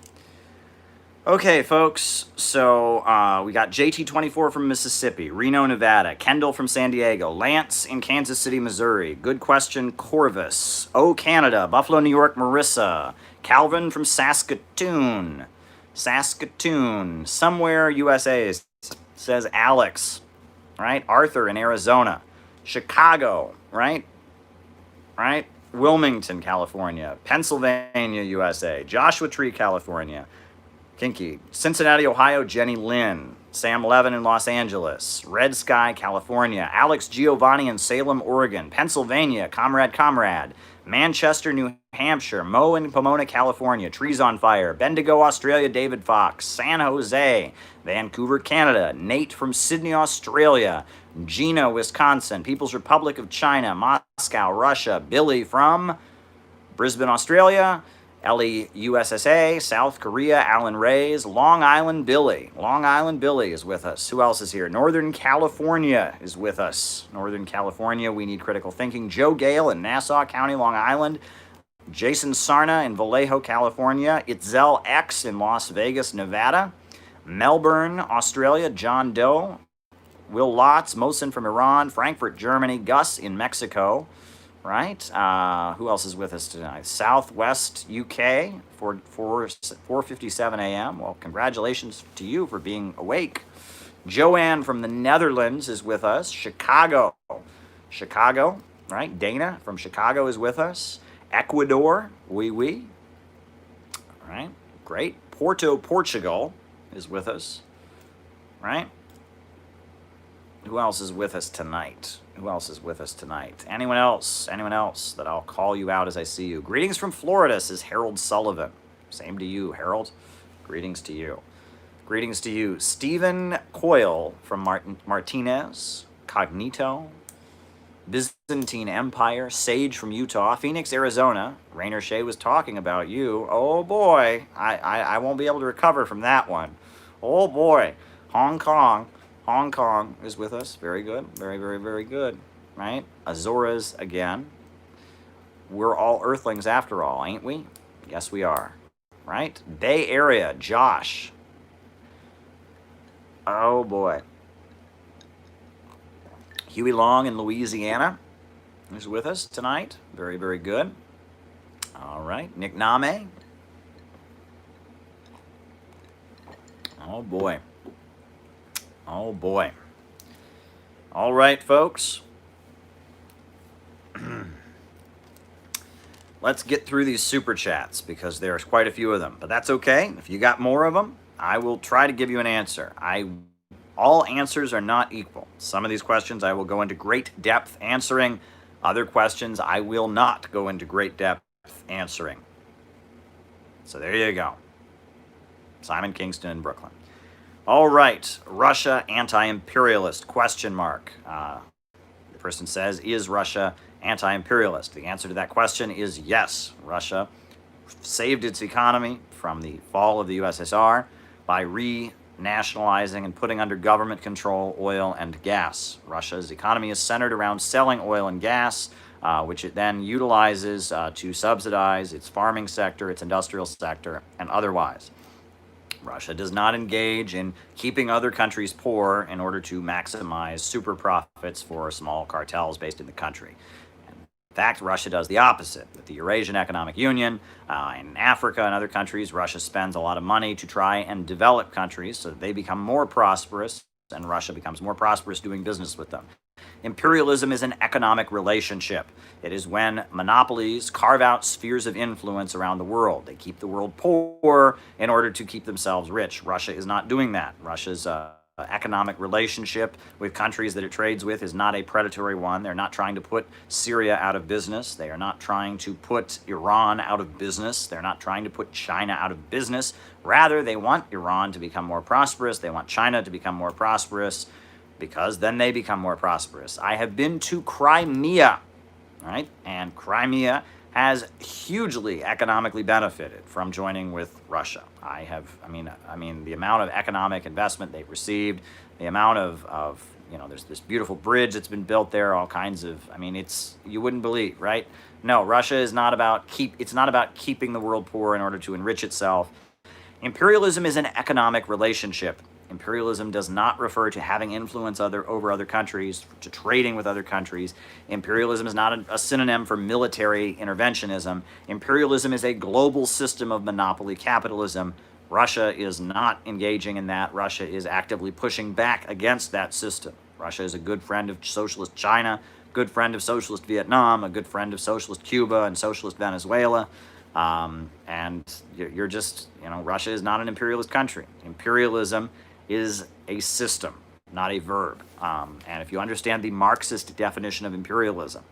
Okay, folks, so we got JT24 from Mississippi, Reno, Nevada, Kendall from San Diego, Lance in Kansas City, Missouri, Good Question, Corvus, Canada, Buffalo, New York, Marissa, Calvin from Saskatoon, somewhere USA, says Alex. right? Arthur in Arizona. Chicago, right? Right? Wilmington, California. Pennsylvania, USA. Joshua Tree, California. Kinky. Cincinnati, Ohio, Jenny Lynn. Sam Levin in Los Angeles. Red Sky, California. Alex Giovanni in Salem, Oregon. Pennsylvania, Comrade. Manchester, New Hampshire. Mo in Pomona, California. Trees on Fire. Bendigo, Australia, David Fox. San Jose. Vancouver, Canada. Nate from Sydney, Australia. Gina, Wisconsin. People's Republic of China. Moscow, Russia. Billy from Brisbane, Australia. Ellie, USSA, South Korea, Alan Reyes, Long Island Billy. Long Island Billy is with us. Who else is here? Northern California is with us. Northern California, we need critical thinking. Joe Gale in Nassau County, Long Island. Jason Sarna in Vallejo, California. Itzel X in Las Vegas, Nevada. Melbourne, Australia, John Doe. Will Lotz, Mohsen from Iran. Frankfurt, Germany. Gus in Mexico. Right? Who else is with us tonight? Southwest UK, 4:57 a.m. Well, congratulations to you for being awake. Joanne from the Netherlands is with us. Chicago, right? Dana from Chicago is with us. Ecuador, oui. All right, great. Porto, Portugal is with us, right? Who else is with us tonight? Anyone else that I'll call you out as I see you? Greetings from Florida, says Harold Sullivan. Same to you, Harold. Greetings to you. Stephen Coyle from Martinez. Cognito. Byzantine Empire. Sage from Utah. Phoenix, Arizona. Rainer Shea was talking about you. Oh boy, I won't be able to recover from that one. Oh boy. Hong Kong is with us. Very good. Very good. Right? Azores again. We're all Earthlings after all, ain't we? Yes, we are. Right? Bay Area, Josh. Oh, boy. Huey Long in Louisiana is with us tonight. Very good. All right. Nick Name. Oh, boy. All right, folks. Let's get through these super chats because there's quite a few of them. But that's okay. If you got more of them, I will try to give you an answer. All answers are not equal. Some of these questions I will go into great depth answering. Other questions I will not go into great depth answering. So there you go. Simon Kingston in Brooklyn. All right, Russia anti-imperialist, question mark. The person says, is Russia anti-imperialist? The answer to that question is yes. Russia saved its economy from the fall of the USSR by re-nationalizing and putting under government control oil and gas. Russia's economy is centered around selling oil and gas, which it then utilizes to subsidize its farming sector, its industrial sector, and otherwise. Russia does not engage in keeping other countries poor in order to maximize super profits for small cartels based in the country. In fact, Russia does the opposite. With the Eurasian Economic Union, in Africa and other countries, Russia spends a lot of money to try and develop countries so that they become more prosperous, and Russia becomes more prosperous doing business with them. Imperialism is an economic relationship. It is when monopolies carve out spheres of influence around the world. They keep the world poor in order to keep themselves rich. Russia is not doing that. Russia's economic relationship with countries that it trades with is not a predatory one. They're not trying to put Syria out of business. They are not trying to put Iran out of business. They're not trying to put China out of business. Rather, they want Iran to become more prosperous. They want China to become more prosperous, because then they become more prosperous. I have been to Crimea, right? And Crimea has hugely economically benefited from joining with Russia. I mean, the amount of economic investment they've received, the amount of there's this beautiful bridge that's been built there, all kinds of, you wouldn't believe, right? No, Russia is not about keeping the world poor in order to enrich itself. Imperialism is an economic relationship. Imperialism does not refer to having influence over other countries, to trading with other countries. Imperialism is not a synonym for military interventionism. Imperialism is a global system of monopoly capitalism. Russia is not engaging in that. Russia is actively pushing back against that system. Russia is a good friend of socialist China, good friend of socialist Vietnam, a good friend of socialist Cuba and socialist Venezuela. And you're just, Russia is not an imperialist country. Imperialism is a system, not a verb. And if you understand the Marxist definition of imperialism,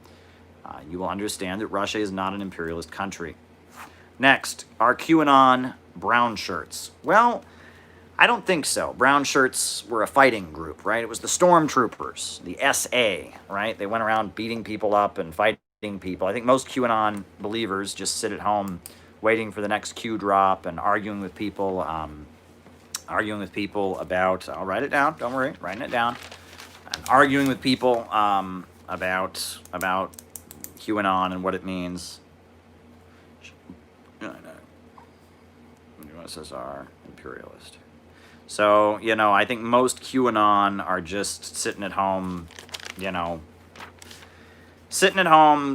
you will understand that Russia is not an imperialist country. Next, are QAnon brown shirts? Well, I don't think so. Brown shirts were a fighting group, right? It was the stormtroopers, the SA, right? They went around beating people up and fighting people. I think most QAnon believers just sit at home waiting for the next Q drop and arguing with people about, I'll write it down, don't worry, writing it down, and arguing with people about QAnon and what it means. USSR imperialist. So, I think most QAnon are just sitting at home,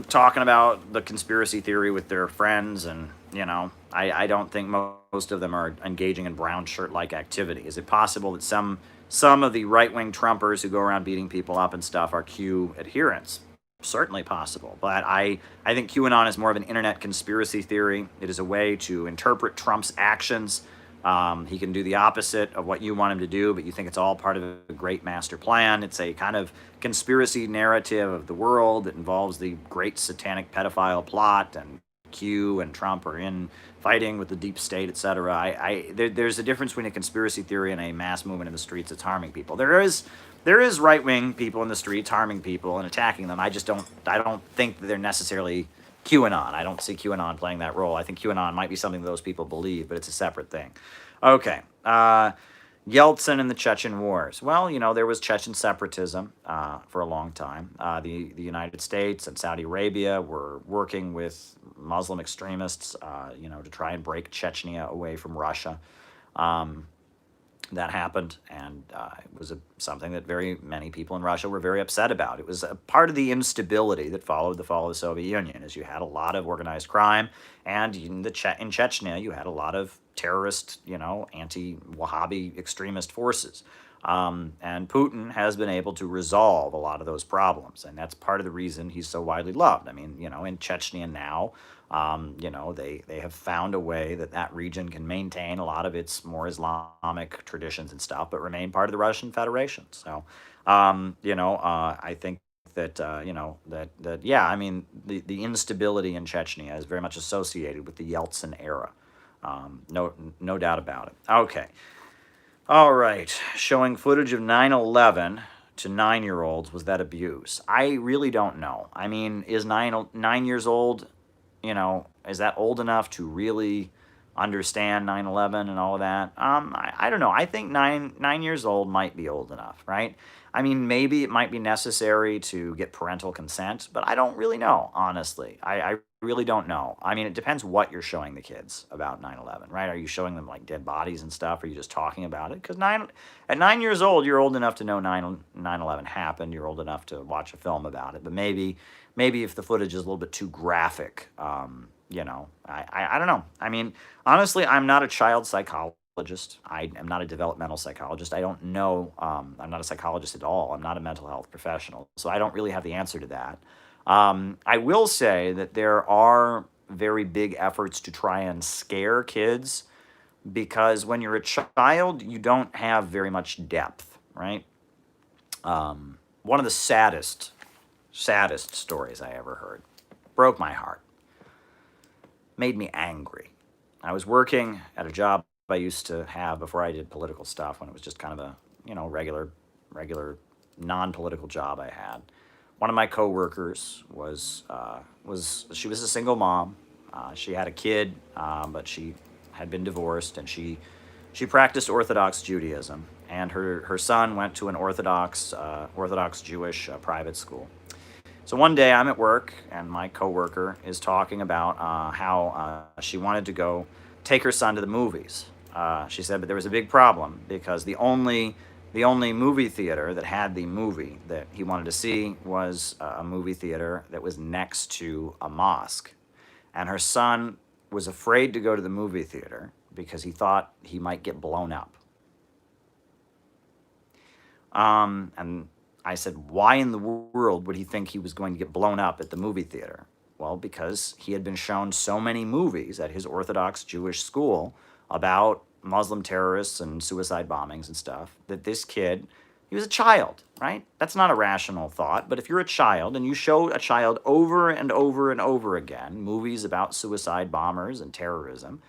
talking about the conspiracy theory with their friends. And, I don't think most of them are engaging in brown shirt-like activity. Is it possible that some of the right-wing Trumpers who go around beating people up and stuff are Q adherents? Certainly possible. But I think QAnon is more of an internet conspiracy theory. It is a way to interpret Trump's actions. He can do the opposite of what you want him to do, but you think it's all part of a great master plan. It's a kind of conspiracy narrative of the world that involves the great satanic pedophile plot, and Q and Trump are in fighting with the deep state, etc. There's a difference between a conspiracy theory and a mass movement in the streets that's harming people. There is right-wing people in the streets harming people and attacking them. I don't think that they're necessarily QAnon. I don't see QAnon playing that role. I think QAnon might be something that those people believe, but it's a separate thing. Okay. Yeltsin and the Chechen Wars. Well, there was Chechen separatism for a long time. The United States and Saudi Arabia were working with Muslim extremists, to try and break Chechnya away from Russia. That happened, and it was something that very many people in Russia were very upset about. It was a part of the instability that followed the fall of the Soviet Union, as you had a lot of organized crime, and in Chechnya you had a lot of terrorist, anti-Wahhabi extremist forces. And Putin has been able to resolve a lot of those problems, and that's part of the reason he's so widely loved. I mean, in Chechnya now, they have found a way that region can maintain a lot of its more Islamic traditions and stuff, but remain part of the Russian Federation. So, I think that, the instability in Chechnya is very much associated with the Yeltsin era. No doubt about it. Okay. All right. Showing footage of 9/11 to 9-year-olds, was that abuse? I really don't know. I mean, is 9 years old, is that old enough to really understand 9/11 and all of that? I don't know. I think 9 years old might be old enough, right? I mean, maybe it might be necessary to get parental consent, but I don't really know, honestly. I really don't know. I mean, it depends what you're showing the kids about 9/11, right? Are you showing them like dead bodies and stuff? Are you just talking about it? Because at 9 years old, you're old enough to know 9/11 happened. You're old enough to watch a film about it. But maybe if the footage is a little bit too graphic, I don't know. I mean, honestly, I'm not a child psychologist. I am not a developmental psychologist. I don't know. I'm not a psychologist at all. I'm not a mental health professional. So I don't really have the answer to that. I will say that there are very big efforts to try and scare kids, because when you're a child, you don't have very much depth, right? One of the saddest stories I ever heard. Broke my heart. Made me angry. I was working at a job I used to have before I did political stuff, when it was just kind of a, regular non-political job I had. One of my coworkers she was a single mom. She had a kid, but she had been divorced, and she practiced Orthodox Judaism, and her son went to an Orthodox Jewish private school. So one day I'm at work, and my coworker is talking about how she wanted to go take her son to the movies. She said, but there was a big problem, because the only movie theater that had the movie that he wanted to see was a movie theater that was next to a mosque. And her son was afraid to go to the movie theater because he thought he might get blown up. And I said, why in the world would he think he was going to get blown up at the movie theater? Well, because he had been shown so many movies at his Orthodox Jewish school about Muslim terrorists and suicide bombings and stuff, that this kid, he was a child, right? That's not a rational thought. But if you're a child and you show a child over and over and over again movies about suicide bombers and terrorism,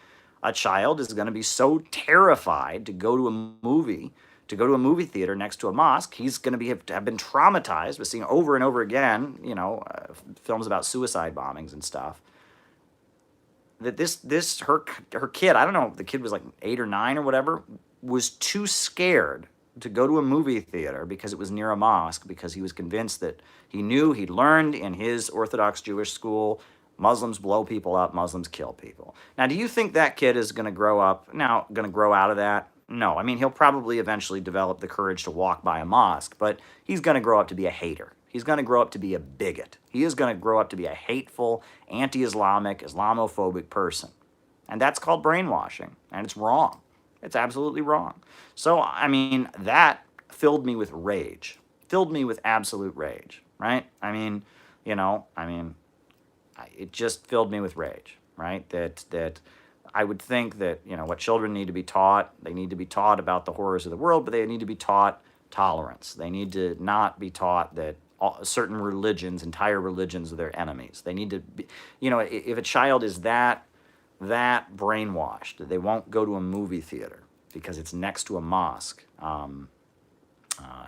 a child is going to be so terrified to go to a movie theater next to a mosque. He's going to have been traumatized with seeing over and over again, films about suicide bombings and stuff. That her kid, I don't know, the kid was like 8 or 9 or whatever, was too scared to go to a movie theater because it was near a mosque, because he was convinced that he'd learned in his Orthodox Jewish school, Muslims blow people up, Muslims kill people. Now, do you think that kid is going to grow out of that? No. I mean, he'll probably eventually develop the courage to walk by a mosque, but he's going to grow up to be a hater. He's going to grow up to be a bigot. He is going to grow up to be a hateful, anti-Islamic, Islamophobic person. And that's called brainwashing, and it's wrong. It's absolutely wrong. So, I mean, that filled me with rage. Filled me with absolute rage, right? It just filled me with rage, right? That I would think that, what children need to be taught, they need to be taught about the horrors of the world, but they need to be taught tolerance. They need to not be taught that certain religions, entire religions, are their enemies. They need to be, if a child is that brainwashed, that they won't go to a movie because it's next to a mosque.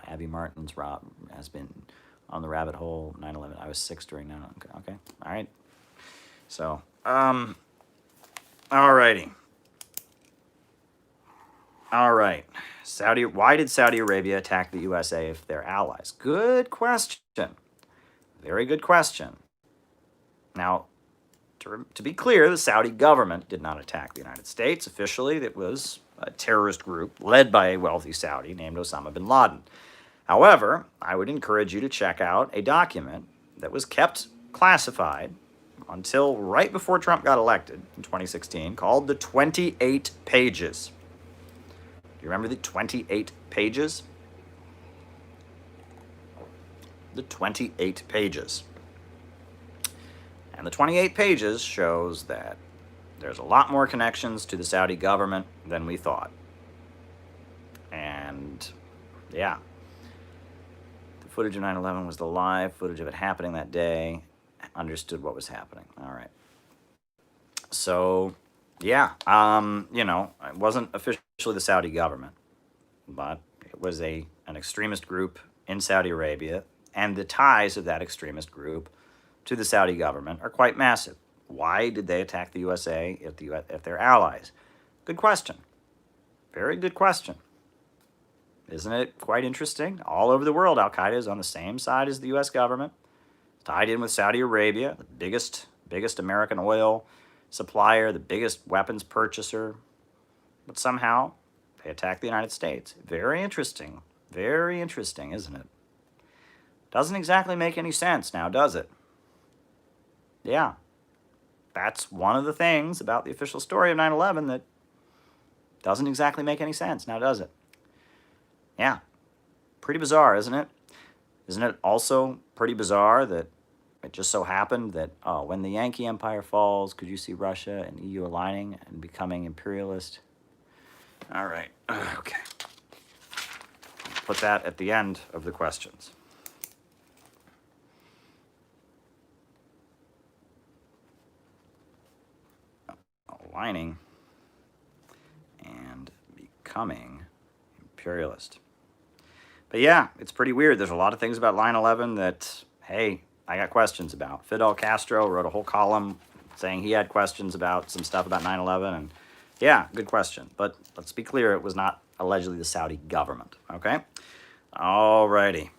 Abby Martin's has been on the rabbit hole, 9/11. I was 6 during 9/11. Okay, all right. So, alrighty. All right. Why did Saudi Arabia attack the USA if they're allies? Good question. Very good question. Now, to be clear, the Saudi government did not attack the United States. Officially, it was a terrorist group led by a wealthy Saudi named Osama bin Laden. However, I would encourage you to check out a document that was kept classified until right before Trump got elected in 2016, called the 28 Pages. Do you remember the 28 Pages? The 28 Pages. And the 28 Pages shows that there's a lot more connections to the Saudi government than we thought. And, yeah. The footage of 9/11 was the live footage of it happening that day. Understood what was happening. All right. So, yeah, it wasn't officially the Saudi government, but it was an extremist group in Saudi Arabia, and the ties of that extremist group to the Saudi government are quite massive. Why did they attack the USA if they're allies? Good question. Very good question. Isn't it quite interesting? All over the world, Al-Qaeda is on the same side as the U.S. government, tied in with Saudi Arabia, the biggest American oil supplier, the biggest weapons purchaser. But somehow, they attack the United States. Very interesting. Very interesting, isn't it? Doesn't exactly make any sense now, does it? Yeah. That's one of the things about the official story of 9/11 that doesn't exactly make any sense now, does it? Yeah. Pretty bizarre, isn't it? Isn't it also pretty bizarre that it just so happened that when the Yankee Empire falls, could you see Russia and EU aligning and becoming imperialist? All right. Okay. Put that at the end of the questions. Aligning and becoming imperialist. But yeah, it's pretty weird. There's a lot of things about 9/11 that, hey, I got questions about. Fidel Castro wrote a whole column saying he had questions about some stuff about 9/11, and yeah, good question. But let's be clear, it was not allegedly the Saudi government, okay? All righty.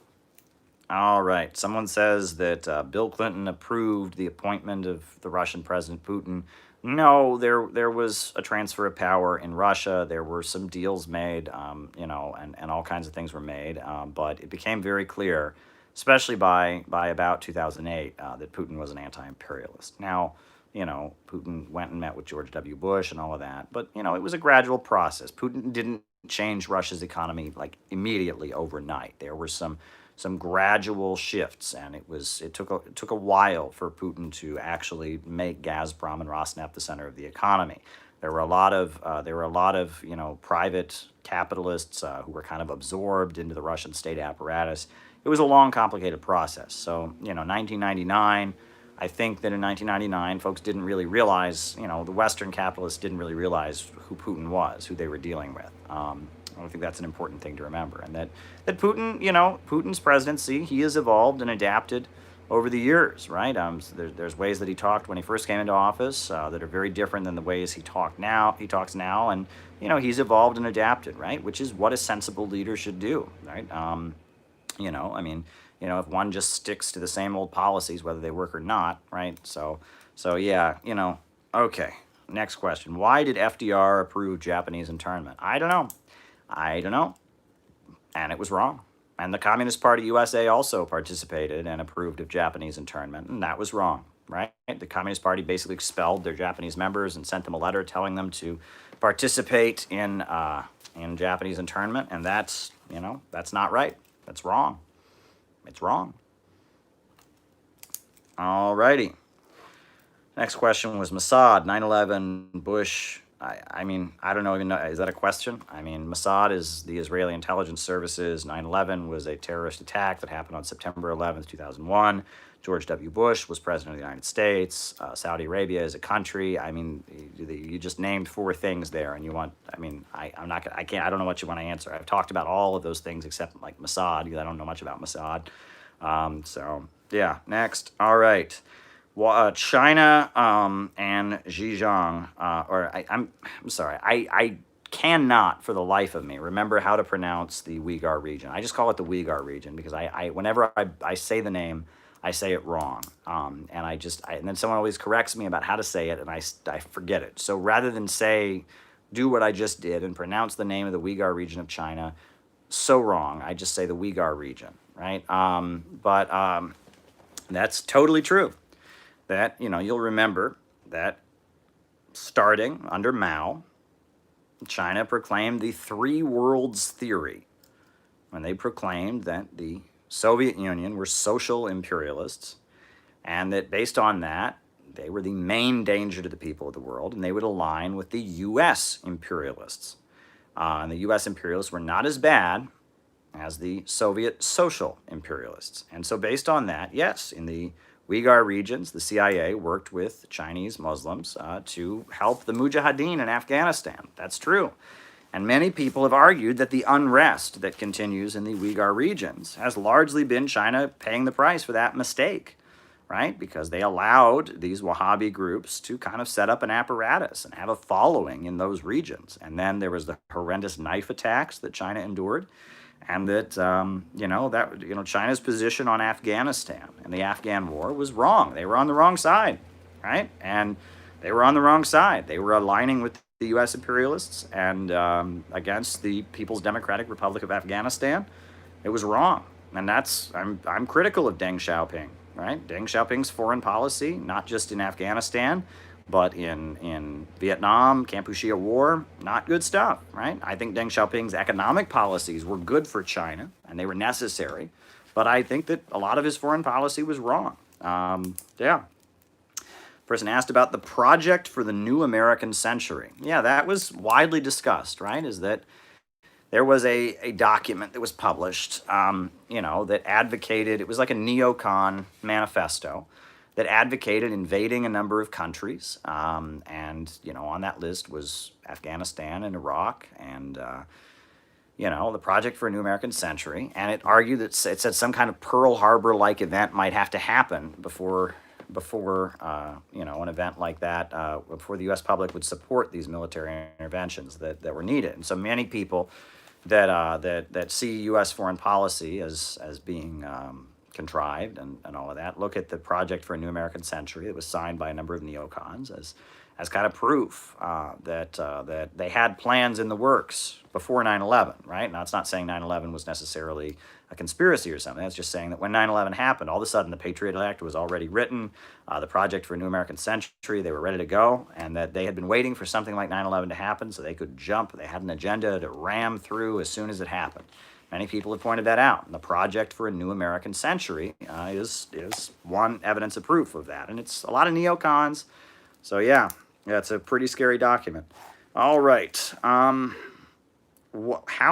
All right. Someone says that Bill Clinton approved the appointment of the Russian President Putin. No, there was a transfer of power in Russia. There were some deals made, and all kinds of things were made. But it became very clear, especially by about 2008, that Putin was an anti-imperialist. Now, Putin went and met with George W. Bush and all of that. But, it was a gradual process. Putin didn't change Russia's economy like immediately overnight. There were some some gradual shifts, and it took a while for Putin to actually make Gazprom and Rosneft the center of the economy. There were a lot of private capitalists who were kind of absorbed into the Russian state apparatus. It was a long, complicated process. So 1999. I think that in 1999, folks didn't really realize, the Western capitalists didn't really realize who Putin was, who they were dealing with. I think that's an important thing to remember. And that Putin, Putin's presidency, he has evolved and adapted over the years, right? There's ways that he talked when he first came into office that are very different than the ways he talks now. And, he's evolved and adapted, right? Which is what a sensible leader should do, right? If one just sticks to the same old policies, whether they work or not, right? So yeah, okay. Next question. Why did FDR approve Japanese internment? I don't know. And it was wrong. And the Communist Party USA also participated and approved of Japanese internment, and that was wrong, right? The Communist Party basically expelled their Japanese members and sent them a letter telling them to participate in Japanese internment, and that's not right. That's wrong. It's wrong. All righty. Next question was Mossad, 9/11, Bush. I don't even know. Is that a question? Mossad is the Israeli intelligence services. 9/11 was a terrorist attack that happened on September 11th, 2001. George W. Bush was president of the United States. Saudi Arabia is a country. You just named four things there, and you want. I don't know what you want to answer. I've talked about all of those things except like Mossad, because I don't know much about Mossad. Yeah. Next. All right. China and Xinjiang, I'm sorry, I cannot for the life of me remember how to pronounce the Uyghur region. I just call it the Uyghur region because whenever I say the name, I say it wrong. And then someone always corrects me about how to say it, and I forget it. So rather than do what I just did and pronounce the name of the Uyghur region of China so wrong, I just say the Uyghur region, right? But that's totally true. That, you'll remember that starting under Mao, China proclaimed the three worlds theory when they proclaimed that the Soviet Union were social imperialists, and that based on that, they were the main danger to the people of the world, and they would align with the U.S. imperialists. And the U.S. imperialists were not as bad as the Soviet social imperialists. And so based on that, yes, in the Uyghur regions, the CIA worked with Chinese Muslims to help the Mujahideen in Afghanistan. That's true. And many people have argued that the unrest that continues in the Uyghur regions has largely been China paying the price for that mistake, right? Because they allowed these Wahhabi groups to kind of set up an apparatus and have a following in those regions. And then there was the horrendous knife attacks that China endured. And that, China's position on Afghanistan and the Afghan war was wrong. They were on the wrong side, right? And they were on the wrong side. They were aligning with the U.S. imperialists and against the People's Democratic Republic of Afghanistan. It was wrong. And I'm critical of Deng Xiaoping, right? Deng Xiaoping's foreign policy, not just in Afghanistan, but in Vietnam, Kampuchea War, not good stuff, right? I think Deng Xiaoping's economic policies were good for China, and they were necessary, but I think that a lot of his foreign policy was wrong. Person asked about the project for the new American century. Yeah, that was widely discussed, right? Is that there was a document that was published, that advocated, it was like a neocon manifesto, that advocated invading a number of countries, and on that list was Afghanistan and Iraq, and the Project for a New American Century, and it argued that it said some kind of Pearl Harbor-like event might have to happen before an event like that, before the U.S. public would support these military interventions that were needed. And so many people that see U.S. foreign policy as being contrived and all of that look at the Project for a New American Century that was signed by a number of neocons as kind of proof that they had plans in the works before 9/11, right? Now, it's not saying 9/11 was necessarily a conspiracy or something. It's just saying that when 9/11 happened, all of a sudden the Patriot Act was already written, the Project for a New American Century, they were ready to go, and that they had been waiting for something like 9/11 to happen so they could jump. They had an agenda to ram through as soon as it happened. Many people have pointed that out. And the Project for a New American Century is one evidence of proof of that. And it's a lot of neocons. So yeah, it's a pretty scary document. All right. How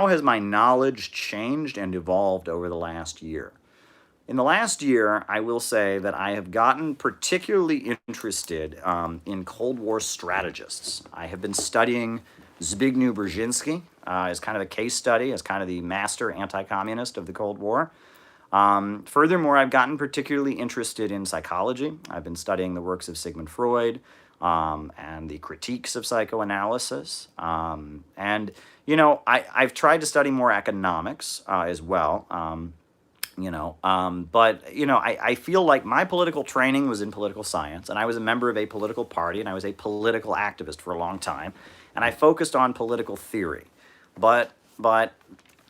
has my knowledge changed and evolved over the last year? In the last year, I will say that I have gotten particularly interested in Cold War strategists. I have been studying Zbigniew Brzezinski as kind of a case study, as kind of the master anti-communist of the Cold War. Furthermore, I've gotten particularly interested in psychology. I've been studying the works of Sigmund Freud and the critiques of psychoanalysis. And, you know, I've tried to study more economics as well. But, you know, I feel like my political training was in political science, and I was a member of a political party, and I was a political activist for a long time, and I focused on political theory. But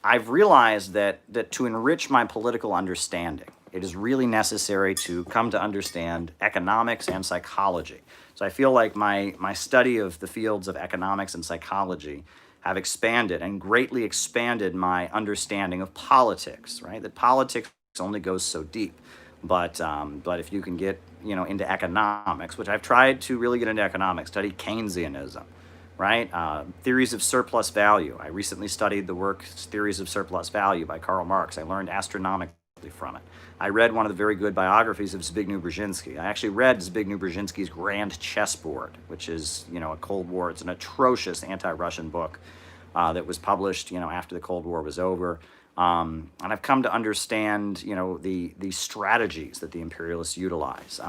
I've realized that to enrich my political understanding, it is really necessary to come to understand economics and psychology. So I feel like my study of the fields of economics and psychology have expanded and greatly expanded my understanding of politics, right? That politics only goes so deep. But if you can get, you know, into economics, which I've tried to really get into economics, study Keynesianism, right? Theories of surplus value. I recently studied the work Theories of Surplus Value by Karl Marx. I learned astronomically from it. I read one of the very good biographies of Zbigniew Brzezinski. I actually read Zbigniew Brzezinski's Grand Chessboard, which is, you know, a Cold War. It's an atrocious anti-Russian book that was published, you know, after the Cold War was over. And I've come to understand, you know, the strategies that the imperialists utilize.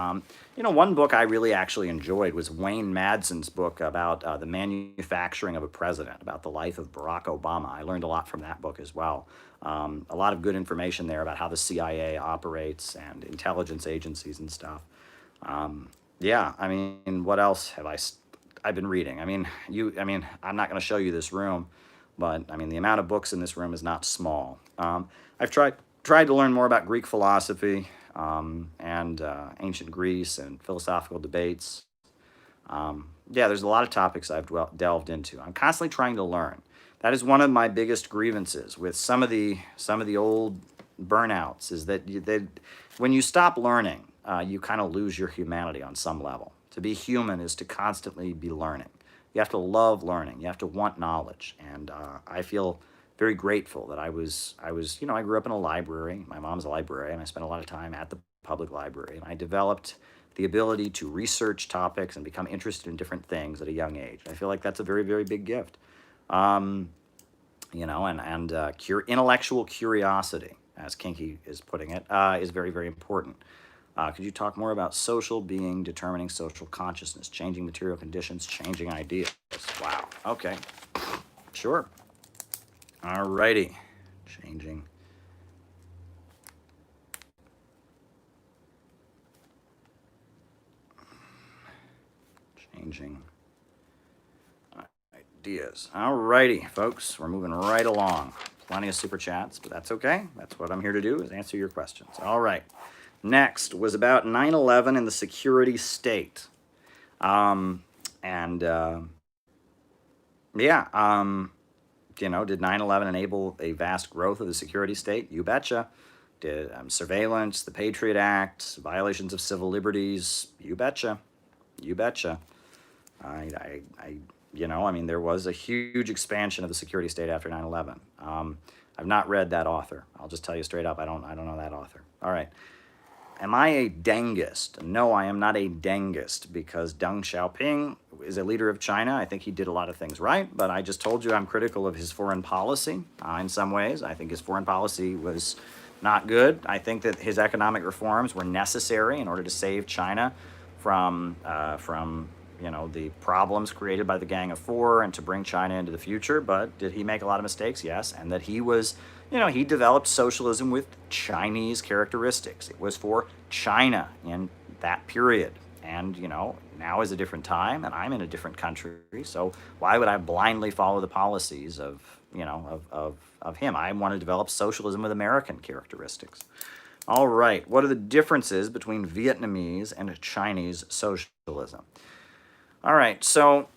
You know, one book I really actually enjoyed was Wayne Madsen's book about the manufacturing of a president, about the life of Barack Obama. I learned a lot from that book as well. A lot of good information there about how the CIA operates and intelligence agencies and stuff. Yeah, I mean, what else have I've been reading? I mean, I'm not going to show you this room, but I mean, the amount of books in this room is not small. I've tried to learn more about Greek philosophy and ancient Greece and philosophical debates. Yeah, there's a lot of topics I've delved into. I'm constantly trying to learn. That is one of my biggest grievances with some of the old burnouts, is that when you stop learning, you kind of lose your humanity on some level. To be human is to constantly be learning. You have to love learning. You have to want knowledge. And I feel very grateful that I was, you know, I grew up in a library. My mom's a librarian. I spent a lot of time at the public library. And I developed the ability to research topics and become interested in different things at a young age. I feel like that's a very, very big gift. You know, and intellectual curiosity, as Kinky is putting it, is very, very important. Could you talk more about social being determining social consciousness, changing material conditions, changing ideas? Wow. Okay. Sure. All righty. Changing ideas. All righty, folks. We're moving right along. Plenty of super chats, but that's okay. That's what I'm here to do, is answer your questions. All right. Next was about 9/11 and the security state. You know, did 9/11 enable a vast growth of the security state? You betcha. Did surveillance, the Patriot Act, violations of civil liberties? You betcha. You betcha. You know, I mean, there was a huge expansion of the security state after 9/11. I've not read that author. I'll just tell you straight up, I don't know that author. All right. Am I a Dengist? No, I am not a Dengist, because Deng Xiaoping is a leader of China. I think he did a lot of things right, but I just told you I'm critical of his foreign policy in some ways. I think his foreign policy was not good. I think that his economic reforms were necessary in order to save China from you know, the problems created by the Gang of Four and to bring China into the future. But did he make a lot of mistakes? Yes. And that he was, you know, he developed socialism with Chinese characteristics. It was for China in that period. And, you know, now is a different time and I'm in a different country. So why would I blindly follow the policies of, you know, of him? I want to develop socialism with American characteristics. All right. What are the differences between Vietnamese and Chinese socialism? All right, so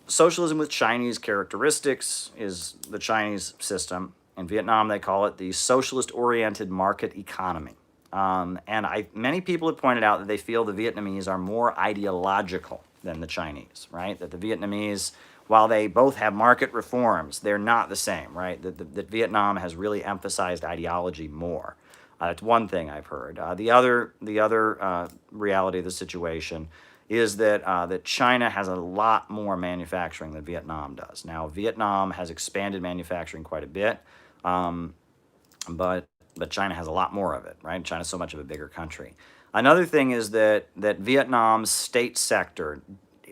socialism with Chinese characteristics is the Chinese system. In Vietnam, they call it the socialist-oriented market economy. Many people have pointed out that they feel the Vietnamese are more ideological than the Chinese, right? That the Vietnamese, while they both have market reforms, they're not the same, right? That Vietnam has really emphasized ideology more. That's one thing I've heard. The other reality of the situation is that China has a lot more manufacturing than Vietnam does. Now, Vietnam has expanded manufacturing quite a bit, but China has a lot more of it, right? China's so much of a bigger country. Another thing is that Vietnam's state sector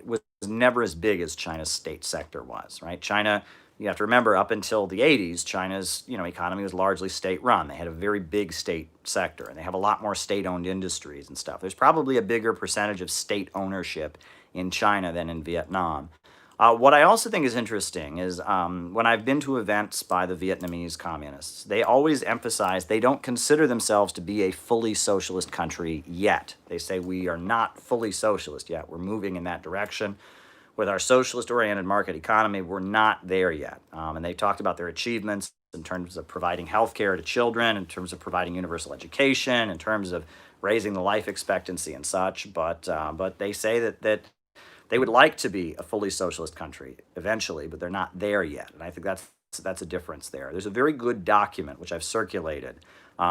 was never as big as China's state sector was, right? China, you have to remember, up until the 80s, China's economy was largely state-run. They had a very big state sector, and they have a lot more state-owned industries and stuff. There's probably a bigger percentage of state ownership in China than in Vietnam. What I also think is interesting is when I've been to events by the Vietnamese communists, they always emphasize they don't consider themselves to be a fully socialist country yet. They say we are not fully socialist yet. We're moving in that direction. With our socialist-oriented market economy, we're not there yet. And they talked about their achievements in terms of providing health care to children, in terms of providing universal education, in terms of raising the life expectancy and such. But they say that they would like to be a fully socialist country eventually, but they're not there yet. And I think that's a difference there. There's a very good document, which I've circulated,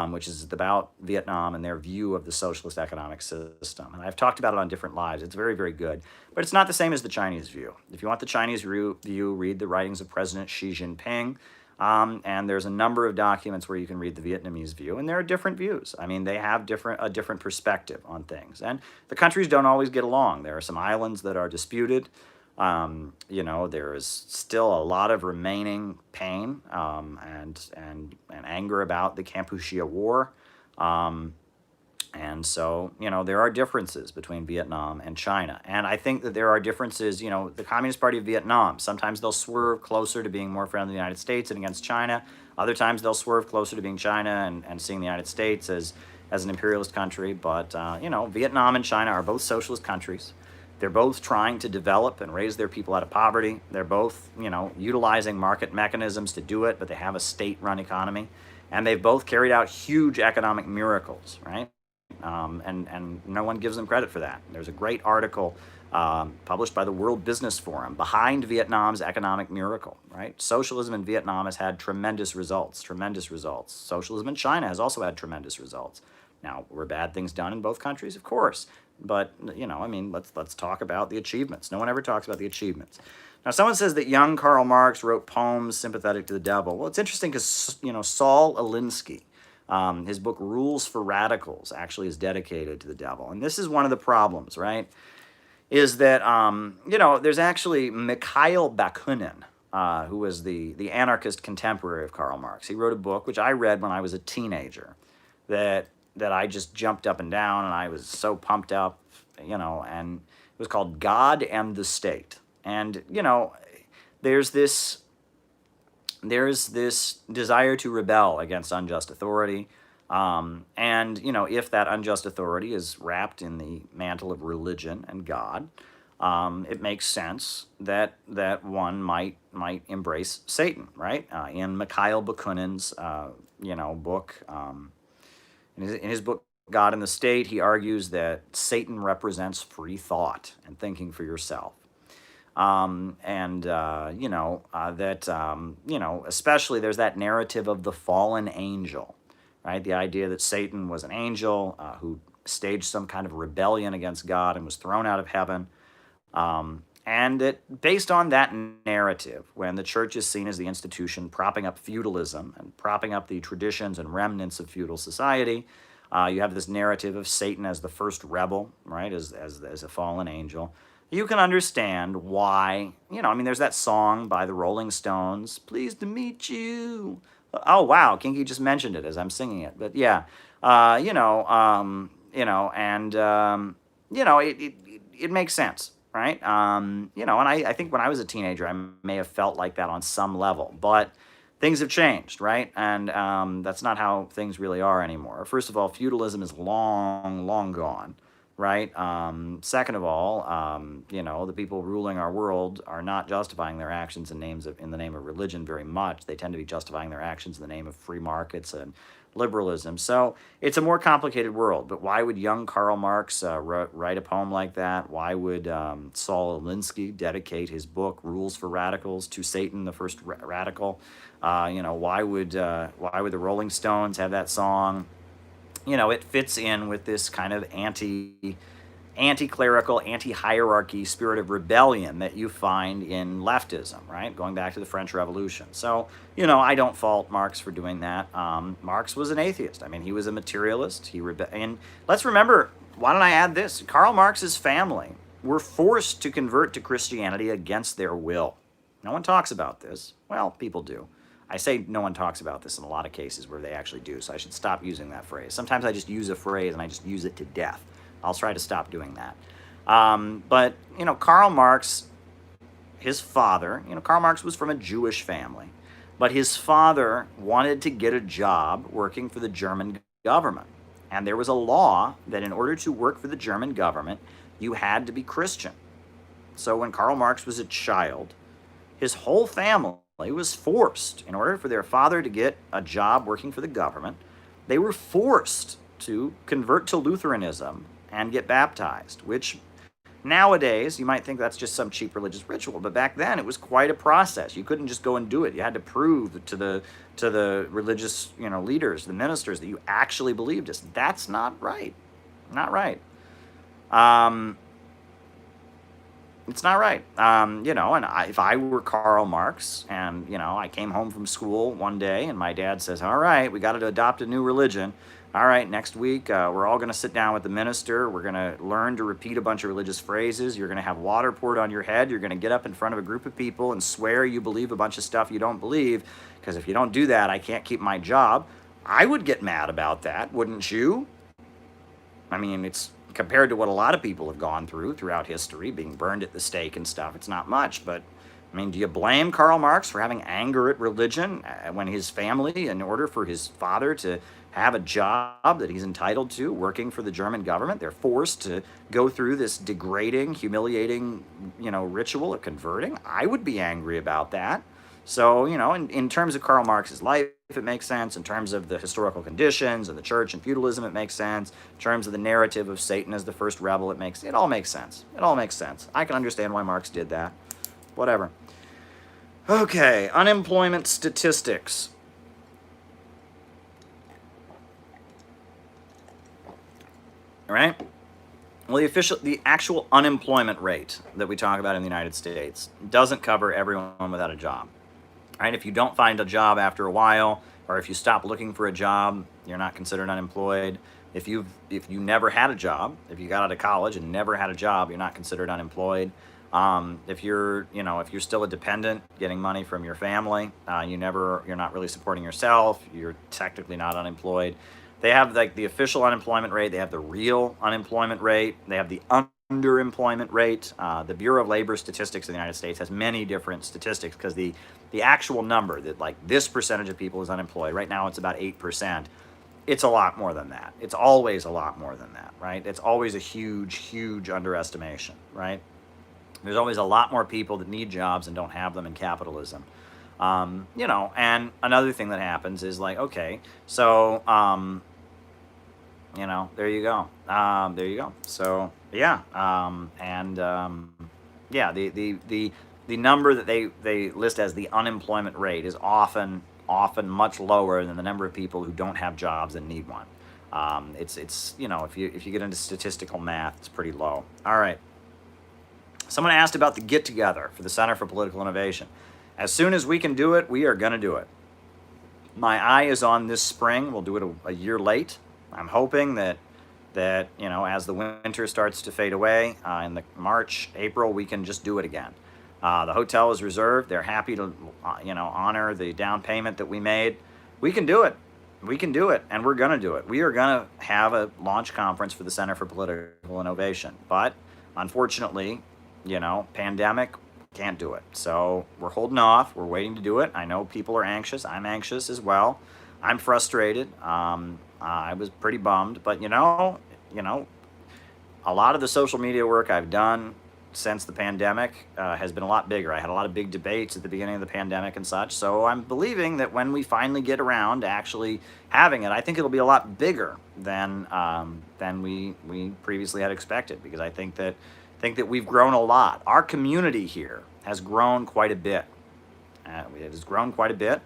which is about Vietnam and their view of the socialist economic system. And I've talked about it on different lives. It's very, very good. But it's not the same as the Chinese view. If you want the Chinese view, read the writings of President Xi Jinping. And there's a number of documents where you can read the Vietnamese view, and there are different views. I mean, they have a different perspective on things, and the countries don't always get along. There are some islands that are disputed. There is still a lot of remaining pain and anger about the Kampuchea War. And so, there are differences between Vietnam and China. And I think that there are differences, the Communist Party of Vietnam, sometimes they'll swerve closer to being more friendly to the United States and against China. Other times they'll swerve closer to being China and seeing the United States as an imperialist country. But, Vietnam and China are both socialist countries. They're both trying to develop and raise their people out of poverty. They're both, utilizing market mechanisms to do it, but they have a state-run economy. And they've both carried out huge economic miracles, right? And no one gives them credit for that. There's a great article published by the World Business Forum, Behind Vietnam's Economic Miracle, right? Socialism in Vietnam has had tremendous results. Socialism in China has also had tremendous results. Now, were bad things done in both countries? Of course. But, let's talk about the achievements. No one ever talks about the achievements. Now, someone says that young Karl Marx wrote poems sympathetic to the devil. Well, it's interesting because, Saul Alinsky, his book Rules for Radicals actually is dedicated to the devil. And this is one of the problems, right? Is that, there's actually Mikhail Bakunin, who was the anarchist contemporary of Karl Marx. He wrote a book, which I read when I was a teenager, that I just jumped up and down, and I was so pumped up, and it was called God and the State. And, there's this desire to rebel against unjust authority. And, if that unjust authority is wrapped in the mantle of religion and God, it makes sense that one might embrace Satan, right? In Mikhail Bakunin's, book, in his book, God and the State, he argues that Satan represents free thought and thinking for yourself. Especially there's that narrative of the fallen angel, right? The idea that Satan was an angel who staged some kind of rebellion against God and was thrown out of heaven. And that based on that narrative, when the church is seen as the institution propping up feudalism and propping up the traditions and remnants of feudal society, you have this narrative of Satan as the first rebel, right, as a fallen angel. You can understand why, there's that song by the Rolling Stones, Pleased to Meet You. Oh, wow, Kinky just mentioned it as I'm singing it. But yeah, it makes sense, right? And I think when I was a teenager, I may have felt like that on some level. But things have changed, right? And that's not how things really are anymore. First of all, feudalism is long, long gone. right? Second of all, the people ruling our world are not justifying their actions in the name of religion very much. They tend to be justifying their actions in the name of free markets and liberalism. So it's a more complicated world. But why would young Karl Marx write a poem like that? Why would Saul Alinsky dedicate his book "Rules for Radicals" to Satan, the first radical? Why would the Rolling Stones have that song? It fits in with this kind of anti-clerical, anti-hierarchy spirit of rebellion that you find in leftism, right? Going back to the French Revolution. So, I don't fault Marx for doing that. Marx was an atheist. I mean, he was a materialist. And let's remember, why don't I add this? Karl Marx's family were forced to convert to Christianity against their will. No one talks about this. Well, people do. I say no one talks about this in a lot of cases where they actually do, so I should stop using that phrase. Sometimes I just use a phrase and I just use it to death. I'll try to stop doing that. But Karl Marx, his father, Karl Marx was from a Jewish family, but his father wanted to get a job working for the German government. And there was a law that in order to work for the German government, you had to be Christian. So when Karl Marx was a child, his whole family was forced, in order for their father to get a job working for the government, they were forced to convert to Lutheranism and get baptized, which nowadays you might think that's just some cheap religious ritual, but back then it was quite a process. You couldn't just go and do it. You had to prove to the religious leaders, the ministers, that you actually believed this. That's not right. Not right. It's not right. If I were Karl Marx and, I came home from school one day and my dad says, all right, we got to adopt a new religion. All right, next week, we're all going to sit down with the minister. We're going to learn to repeat a bunch of religious phrases. You're going to have water poured on your head. You're going to get up in front of a group of people and swear you believe a bunch of stuff you don't believe, because if you don't do that, I can't keep my job. I would get mad about that, wouldn't you? I mean, it's compared to what a lot of people have gone throughout history, being burned at the stake and stuff, it's not much. But, I mean, do you blame Karl Marx for having anger at religion when his family, in order for his father to have a job that he's entitled to, working for the German government, they're forced to go through this degrading, humiliating, ritual of converting? I would be angry about that. So, in terms of Karl Marx's life, it makes sense. In terms of the historical conditions of the church and feudalism, it makes sense. In terms of the narrative of Satan as the first rebel, it all makes sense. It all makes sense. I can understand why Marx did that. Whatever. Okay, unemployment statistics. All right? Well, the actual unemployment rate that we talk about in the United States doesn't cover everyone without a job. Right? If you don't find a job after a while, or if you stop looking for a job, you're not considered unemployed. If you never had a job, if you got out of college and never had a job, you're not considered unemployed. If you're still a dependent, getting money from your family, you're not really supporting yourself, you're technically not unemployed. They have like the official unemployment rate, they have the real unemployment rate, they have the underemployment rate. The Bureau of Labor Statistics in the United States has many different statistics, because the actual number that like this percentage of people is unemployed, right now it's about 8%. It's a lot more than that. It's always a lot more than that, right? It's always a huge, huge underestimation, right? There's always a lot more people that need jobs and don't have them in capitalism. And another thing that happens is like, okay, so, there you go. There you go. So, yeah. The number that they list as the unemployment rate is often much lower than the number of people who don't have jobs and need one. It's if you get into statistical math, it's pretty low. All right. Someone asked about the get-together for the Center for Political Innovation. As soon as we can do it, we are going to do it. My eye is on this spring. We'll do it a year late. I'm hoping that as the winter starts to fade away, in the March, April, we can just do it again. The hotel is reserved. They're happy to, honor the down payment that we made. We can do it. We can do it, and we're going to do it. We are going to have a launch conference for the Center for Political Innovation. But unfortunately, pandemic, can't do it. So we're holding off. We're waiting to do it. I know people are anxious. I'm anxious as well. I'm frustrated. I was pretty bummed, but a lot of the social media work I've done since the pandemic has been a lot bigger. I had a lot of big debates at the beginning of the pandemic and such. So I'm believing that when we finally get around to actually having it, I think it'll be a lot bigger than we previously had expected, because I think that we've grown a lot. Our community here has grown quite a bit. It has grown quite a bit.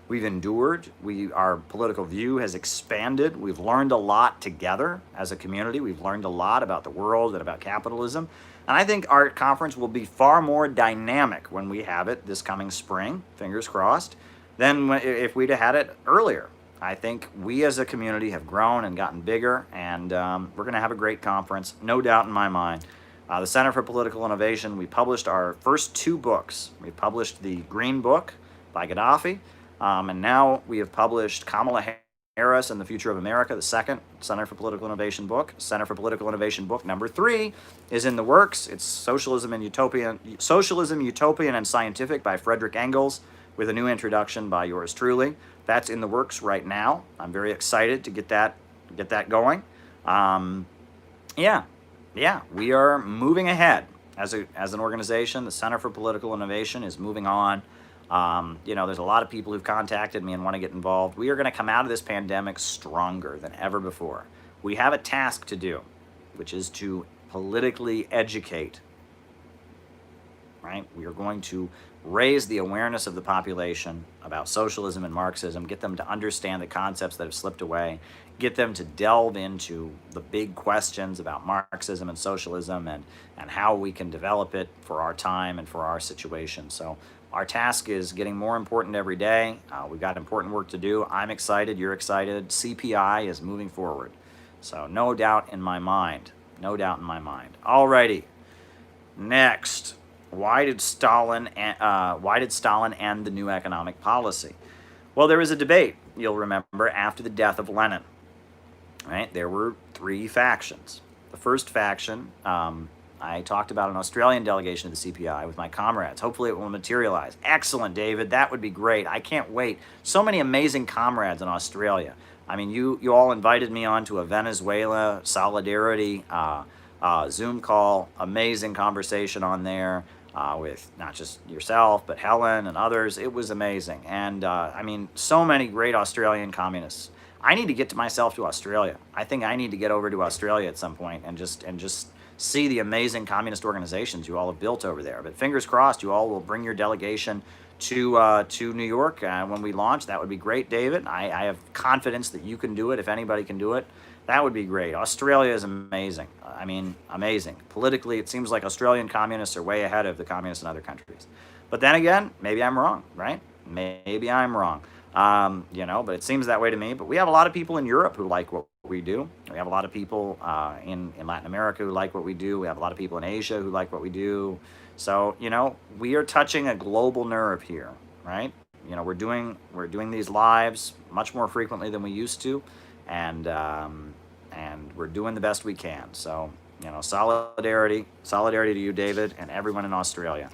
We've endured. Our political view has expanded. We've learned a lot together as a community. We've learned a lot about the world and about capitalism. And I think our conference will be far more dynamic when we have it this coming spring, fingers crossed, than if we'd have had it earlier. I think we as a community have grown and gotten bigger, and we're going to have a great conference, no doubt in my mind. The Center for Political Innovation, we published our first 2 books. We published the Green Book by Gaddafi, and now we have published Kamala Harris and the Future of America, the second Center for Political Innovation book. Center for Political Innovation book number 3 is in the works. It's Socialism, Utopian and Scientific by Frederick Engels, with a new introduction by yours truly. That's in the works right now. I'm very excited to get that going. Yeah, we are moving ahead as an organization. The Center for Political Innovation is moving on. There's a lot of people who've contacted me and want to get involved. We are going to come out of this pandemic stronger than ever before. We have a task to do, which is to politically educate, right? We are going to raise the awareness of the population about socialism and Marxism, get them to understand the concepts that have slipped away, get them to delve into the big questions about Marxism and socialism and how we can develop it for our time and for our situation. So our task is getting more important every day. We've got important work to do. I'm excited. You're excited. CPI is moving forward. So no doubt in my mind. No doubt in my mind. Alrighty. Next, why did Stalin end the new economic policy? Well, there was a debate, you'll remember, after the death of Lenin. Right? There were 3 factions. The first faction, I talked about an Australian delegation of the CPI with my comrades. Hopefully it will materialize. Excellent, David. That would be great. I can't wait. So many amazing comrades in Australia. I mean, you all invited me on to a Venezuela solidarity Zoom call. Amazing conversation on there with not just yourself, but Helen and others. It was amazing. And so many great Australian communists. I need to get myself to Australia. I think I need to get over to Australia at some point and just see the amazing communist organizations you all have built over there. But fingers crossed, you all will bring your delegation to New York when we launch. That would be great, David. I have confidence that you can do it. If anybody can do it, that would be great. Australia is amazing. Amazing. Politically, it seems like Australian communists are way ahead of the communists in other countries. But then again, maybe I'm wrong, right? Maybe I'm wrong. But it seems that way to me. But we have a lot of people in Europe who like what we do. We have a lot of people in Latin America who like what we do. We have a lot of people in Asia who like what we do. So, we are touching a global nerve here, right? We're doing these lives much more frequently than we used to, and we're doing the best we can. So, solidarity to you, David, and everyone in Australia.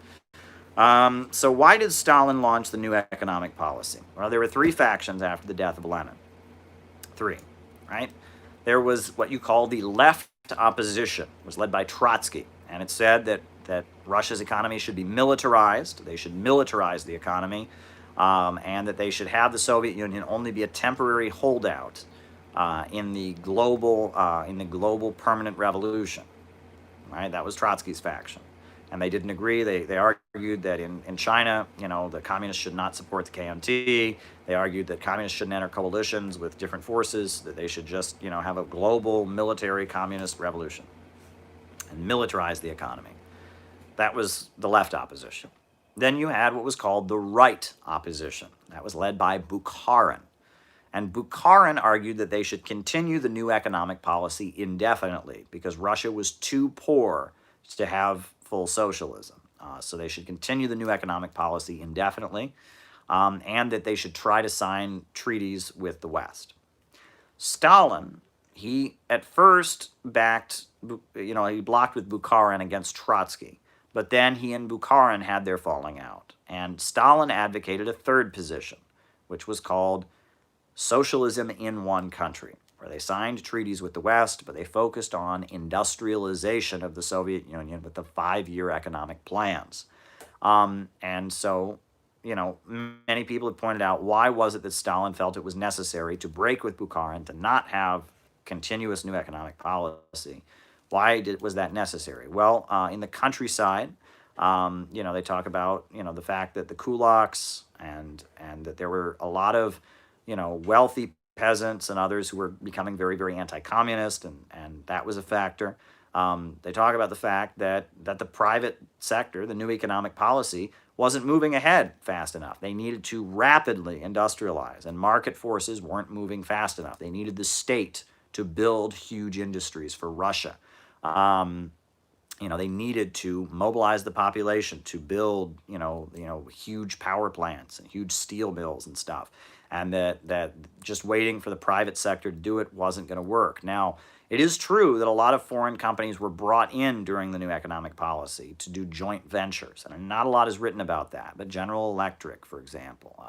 So why did Stalin launch the new economic policy? Well, there were 3 factions after the death of Lenin. 3, right? There was what you call the left opposition. It was led by Trotsky, and it said that Russia's economy should be militarized. They should militarize the economy, and that they should have the Soviet Union only be a temporary holdout in the global permanent revolution. Right? That was Trotsky's faction. And they didn't agree. They argued that in China, the communists should not support the KMT. They argued that communists shouldn't enter coalitions with different forces, that they should just, have a global military communist revolution and militarize the economy. That was the left opposition. Then you had what was called the right opposition. That was led by Bukharin. And Bukharin argued that they should continue the new economic policy indefinitely because Russia was too poor to have full socialism. So they should continue the new economic policy indefinitely, and that they should try to sign treaties with the West. Stalin, he at first he blocked with Bukharin against Trotsky, but then he and Bukharin had their falling out. And Stalin advocated a third position, which was called socialism in one country. where they signed treaties with the West, but they focused on industrialization of the Soviet Union with the 5-year economic plans. And so, many people have pointed out, why was it that Stalin felt it was necessary to break with Bukharin, to not have continuous new economic policy? Why was that necessary? Well, in the countryside, they talk about, the fact that the kulaks and that there were a lot of, wealthy peasants and others who were becoming very, very anti-communist, and that was a factor. They talk about the fact that the private sector, the new economic policy, wasn't moving ahead fast enough. They needed to rapidly industrialize, and market forces weren't moving fast enough. They needed the state to build huge industries for Russia. They needed to mobilize the population to build, huge power plants and huge steel mills and stuff. And that just waiting for the private sector to do it wasn't going to work. Now, it is true that a lot of foreign companies were brought in during the new economic policy to do joint ventures, and not a lot is written about that. But General Electric, for example,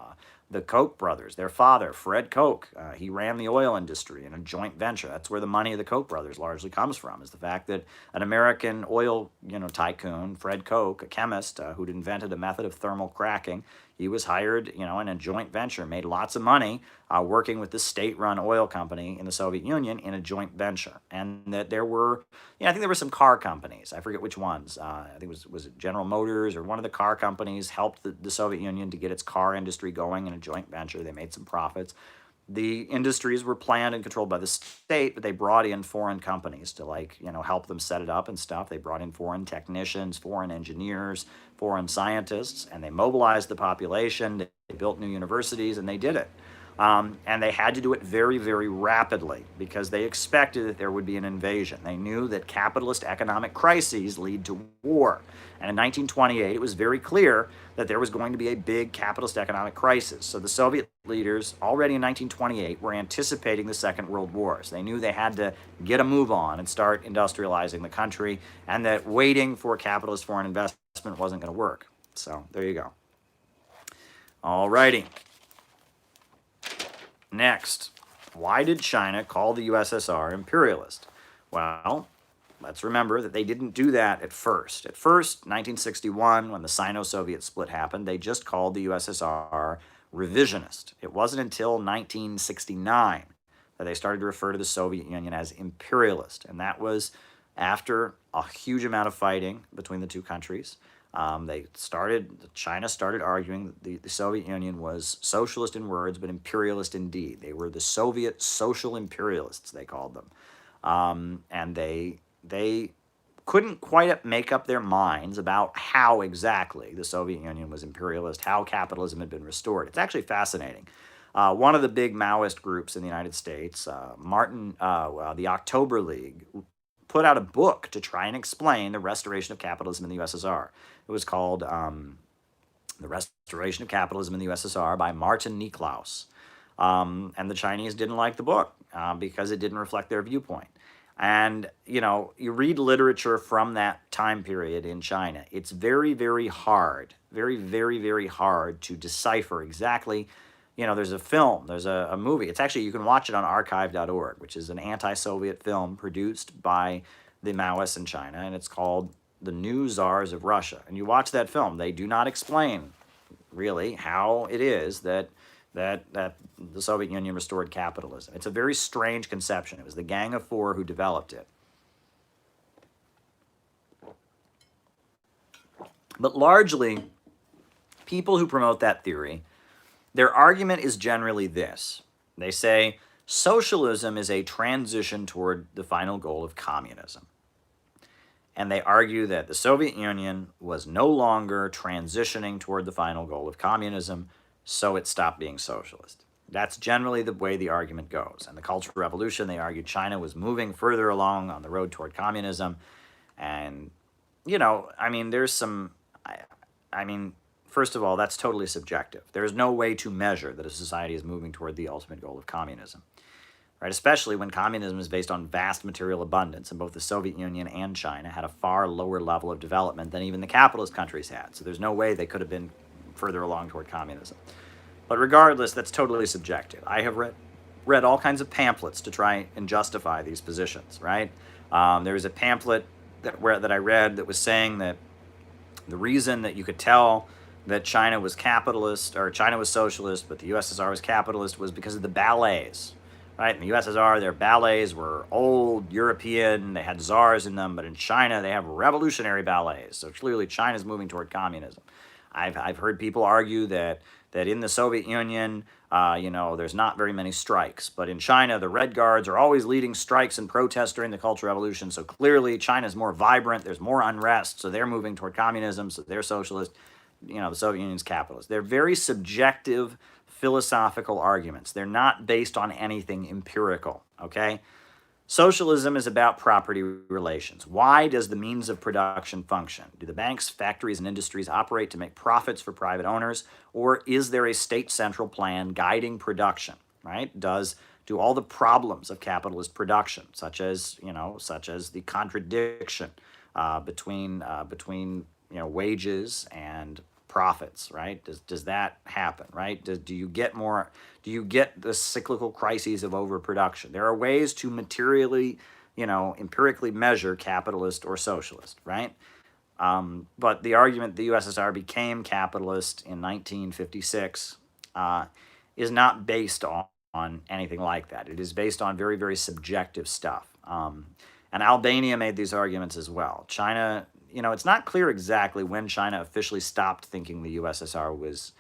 the Koch brothers, their father, Fred Koch, he ran the oil industry in a joint venture. That's where the money of the Koch brothers largely comes from, is the fact that an American oil, tycoon, Fred Koch, a chemist who'd invented a method of thermal cracking, he was hired, in a joint venture, made lots of money working with the state-run oil company in the Soviet Union in a joint venture. And that there were, I think there were some car companies. I forget which ones. I think it was General Motors, or one of the car companies helped the Soviet Union to get its car industry going in a joint venture. They made some profits. The industries were planned and controlled by the state, but they brought in foreign companies to help them set it up and stuff. They brought in foreign technicians, foreign engineers, foreign scientists, and they mobilized the population. They built new universities, and they did it. And they had to do it very, very rapidly because they expected that there would be an invasion. They knew that capitalist economic crises lead to war. And in 1928, it was very clear that there was going to be a big capitalist economic crisis. So the Soviet leaders, already in 1928, were anticipating the Second World War. So they knew they had to get a move on and start industrializing the country, and that waiting for capitalist foreign investment wasn't going to work. So there you go. All righty. Next, why did China call the USSR imperialist? Well, let's remember that they didn't do that at first. At first, 1961, when the Sino-Soviet split happened, they just called the USSR revisionist. It wasn't until 1969 that they started to refer to the Soviet Union as imperialist, and that was after a huge amount of fighting between the two countries. China started arguing that the Soviet Union was socialist in words, but imperialist in deed. They were the Soviet social imperialists, they called them. And they couldn't quite make up their minds about how exactly the Soviet Union was imperialist, how capitalism had been restored. It's actually fascinating. One of the big Maoist groups in the United States, the October League, put out a book to try and explain the restoration of capitalism in the USSR. It was called The Restoration of Capitalism in the USSR by Martin Niklaus. And the Chinese didn't like the book because it didn't reflect their viewpoint. And, you read literature from that time period in China. It's very, very hard, very, very, very hard to decipher exactly. There's a film, there's a movie. It's actually, you can watch it on archive.org, which is an anti-Soviet film produced by the Maoists in China, and it's called The New Czars of Russia. And you watch that film, they do not explain, really, how it is that the Soviet Union restored capitalism. It's a very strange conception. It was the Gang of Four who developed it. But largely, people who promote that theory, their argument is generally this. They say, socialism is a transition toward the final goal of communism. And they argue that the Soviet Union was no longer transitioning toward the final goal of communism, so it stopped being socialist. That's generally the way the argument goes. And the Cultural Revolution, they argued China was moving further along on the road toward communism. And, there's some, first of all, that's totally subjective. There's no way to measure that a society is moving toward the ultimate goal of communism, right? Especially when communism is based on vast material abundance, and both the Soviet Union and China had a far lower level of development than even the capitalist countries had. So there's no way they could have been further along toward communism. But regardless, that's totally subjective. I have read read all kinds of pamphlets to try and justify these positions, right? There was a pamphlet that I read that was saying that the reason that you could tell that China was capitalist or China was socialist, but the USSR was capitalist was because of the ballets, right? In the USSR, their ballets were old European, they had czars in them, but in China, they have revolutionary ballets. So clearly, China's moving toward communism. I've heard people argue that in the Soviet Union, there's not very many strikes, but in China, the Red Guards are always leading strikes and protests during the Cultural Revolution. So clearly, China's more vibrant. There's more unrest, so they're moving toward communism. So they're socialist. The Soviet Union's capitalist. They're very subjective philosophical arguments. They're not based on anything empirical. Okay. Socialism is about property relations. Why does the means of production function? Do the banks, factories, and industries operate to make profits for private owners, or is there a state central plan guiding production? Right? Do all the problems of capitalist production, such as the contradiction between wages and profits, right? Does that happen, right? Do you get the cyclical crises of overproduction? There are ways to materially, empirically measure capitalist or socialist, right? But the argument the USSR became capitalist in 1956 is not based on anything like that. It is based on very, very subjective stuff. And Albania made these arguments as well. China, it's not clear exactly when China officially stopped thinking the USSR was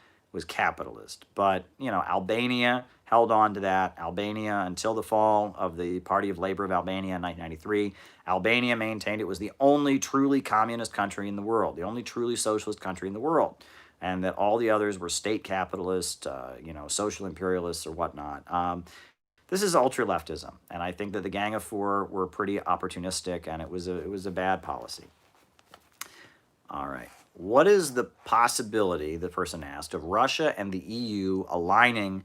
capitalist, but Albania held on to that. Albania, until the fall of the Party of Labor of Albania in 1993, Albania maintained it was the only truly communist country in the world, the only truly socialist country in the world, and that all the others were state capitalist, social imperialists or whatnot. This is ultra-leftism, and I think that the Gang of Four were pretty opportunistic, and it was a bad policy. All right. What is the possibility, the person asked, of Russia and the EU aligning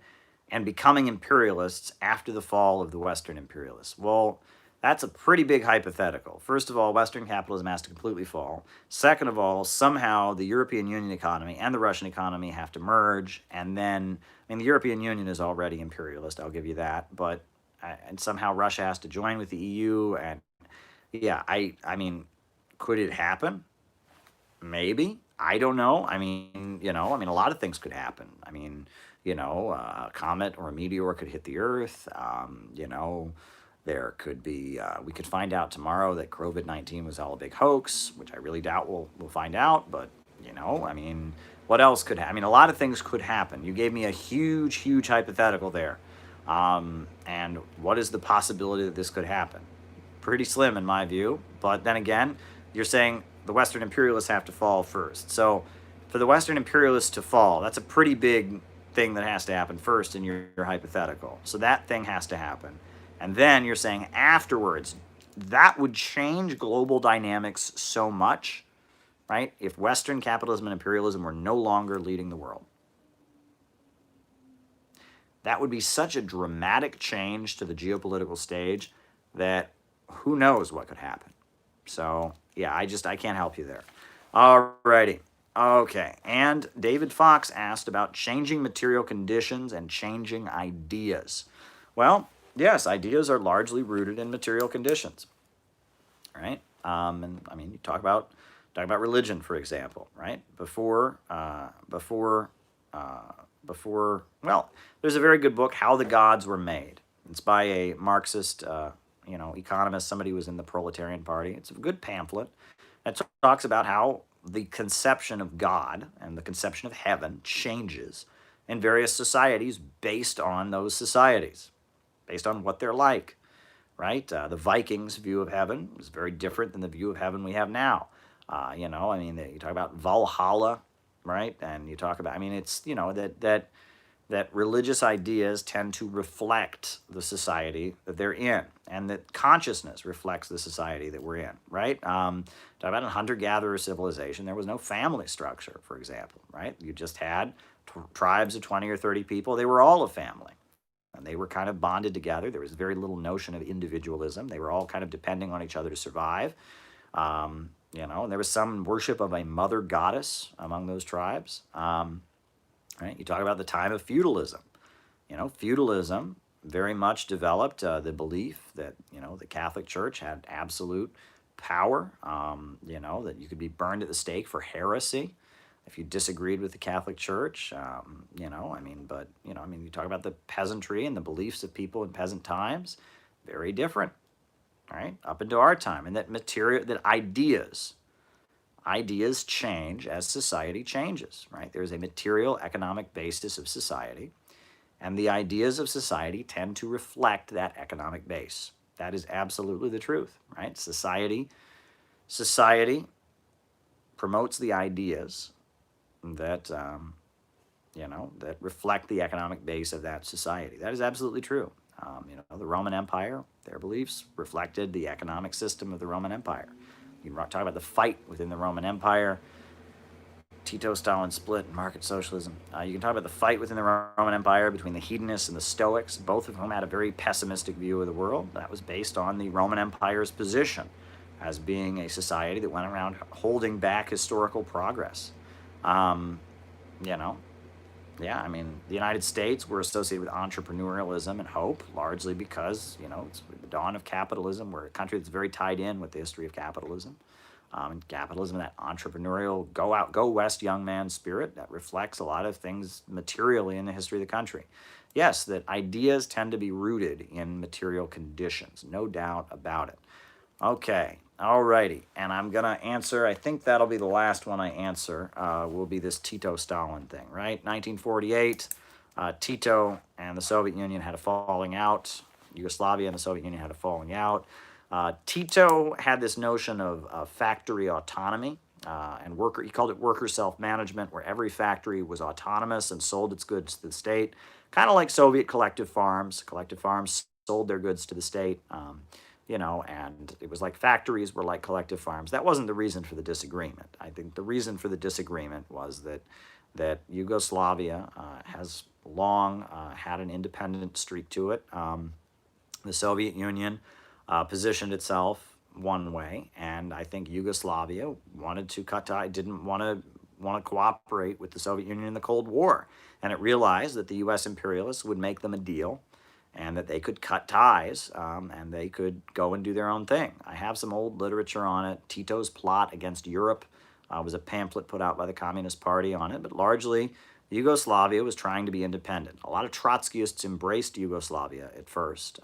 and becoming imperialists after the fall of the Western imperialists? Well, that's a pretty big hypothetical. First of all, Western capitalism has to completely fall. Second of all, somehow the European Union economy and the Russian economy have to merge, and then, the European Union is already imperialist, I'll give you that, but and somehow Russia has to join with the EU, and yeah, could it happen? Maybe. I don't know. A lot of things could happen. A comet or a meteor could hit the Earth. There could be, we could find out tomorrow that COVID-19 was all a big hoax, which I really doubt we'll find out, but, what else could happen? A lot of things could happen. You gave me a huge, huge hypothetical there. And what is the possibility that this could happen? Pretty slim in my view, but then again, you're saying the Western imperialists have to fall first. So for the Western imperialists to fall, that's a pretty big thing that has to happen first in your hypothetical. So that thing has to happen. And then you're saying afterwards, that would change global dynamics so much, right? If Western capitalism and imperialism were no longer leading the world. That would be such a dramatic change to the geopolitical stage that who knows what could happen. So yeah, I can't help you there. Alrighty. Okay. And David Fox asked about changing material conditions and changing ideas. Well, yes, ideas are largely rooted in material conditions, right? You talk about religion, for example, right? There's a very good book, How the Gods Were Made. It's by a Marxist, economist, somebody who was in the Proletarian Party. It's a good pamphlet. It talks about how the conception of God and the conception of heaven changes in various societies based on those societies, based on what they're like, right? The Vikings' view of heaven was very different than the view of heaven we have now. You talk about Valhalla, right? And you talk about, it's, that religious ideas tend to reflect the society that they're in, and that consciousness reflects the society that we're in, right? Talk about a hunter-gatherer civilization. There was no family structure, for example, right? You just had tribes of 20 or 30 people. They were all a family, and they were kind of bonded together. There was very little notion of individualism. They were all kind of depending on each other to survive. And there was some worship of a mother goddess among those tribes. Right? You talk about the time of feudalism. Feudalism, very much developed the belief that, the Catholic Church had absolute power, that you could be burned at the stake for heresy if you disagreed with the Catholic Church. You talk about the peasantry and the beliefs of people in peasant times, very different, right, up into our time, and that ideas change as society changes, right? There's a material economic basis of society, and the ideas of society tend to reflect that economic base. That is absolutely the truth, right? Society promotes the ideas that that reflect the economic base of that society. That is absolutely true. The Roman Empire, their beliefs reflected the economic system of the Roman Empire. You can talk about the fight within the Roman Empire, Tito-Stalin split, and market socialism. You can talk about the fight within the Roman Empire between the hedonists and the Stoics, both of whom had a very pessimistic view of the world. That was based on the Roman Empire's position as being a society that went around holding back historical progress. The United States were associated with entrepreneurialism and hope, largely because, it's the dawn of capitalism. We're a country that's very tied in with the history of capitalism. And capitalism, that entrepreneurial, go west young man spirit, that reflects a lot of things materially in the history of the country. Yes, that ideas tend to be rooted in material conditions, no doubt about it. Okay, alrighty, and I'm going to answer, I think that'll be the last one I answer, will be this Tito-Stalin thing, right? 1948, Tito and the Soviet Union had a falling out. Yugoslavia and the Soviet Union had a falling out. Tito had this notion of factory autonomy, and he called it worker self-management, where every factory was autonomous and sold its goods to the state, kind of like Soviet collective farms. Collective farms sold their goods to the state, and it was like factories were like collective farms. That wasn't the reason for the disagreement. I think the reason for the disagreement was that Yugoslavia has long had an independent streak to it. The Soviet Union positioned itself one way, and I think Yugoslavia wanted to didn't want to cooperate with the Soviet Union in the Cold War, and it realized that the U.S. imperialists would make them a deal, and that they could cut ties, and they could go and do their own thing. I have some old literature on it. Tito's Plot Against Europe was a pamphlet put out by the Communist Party on it, but largely Yugoslavia was trying to be independent. A lot of Trotskyists embraced Yugoslavia at first.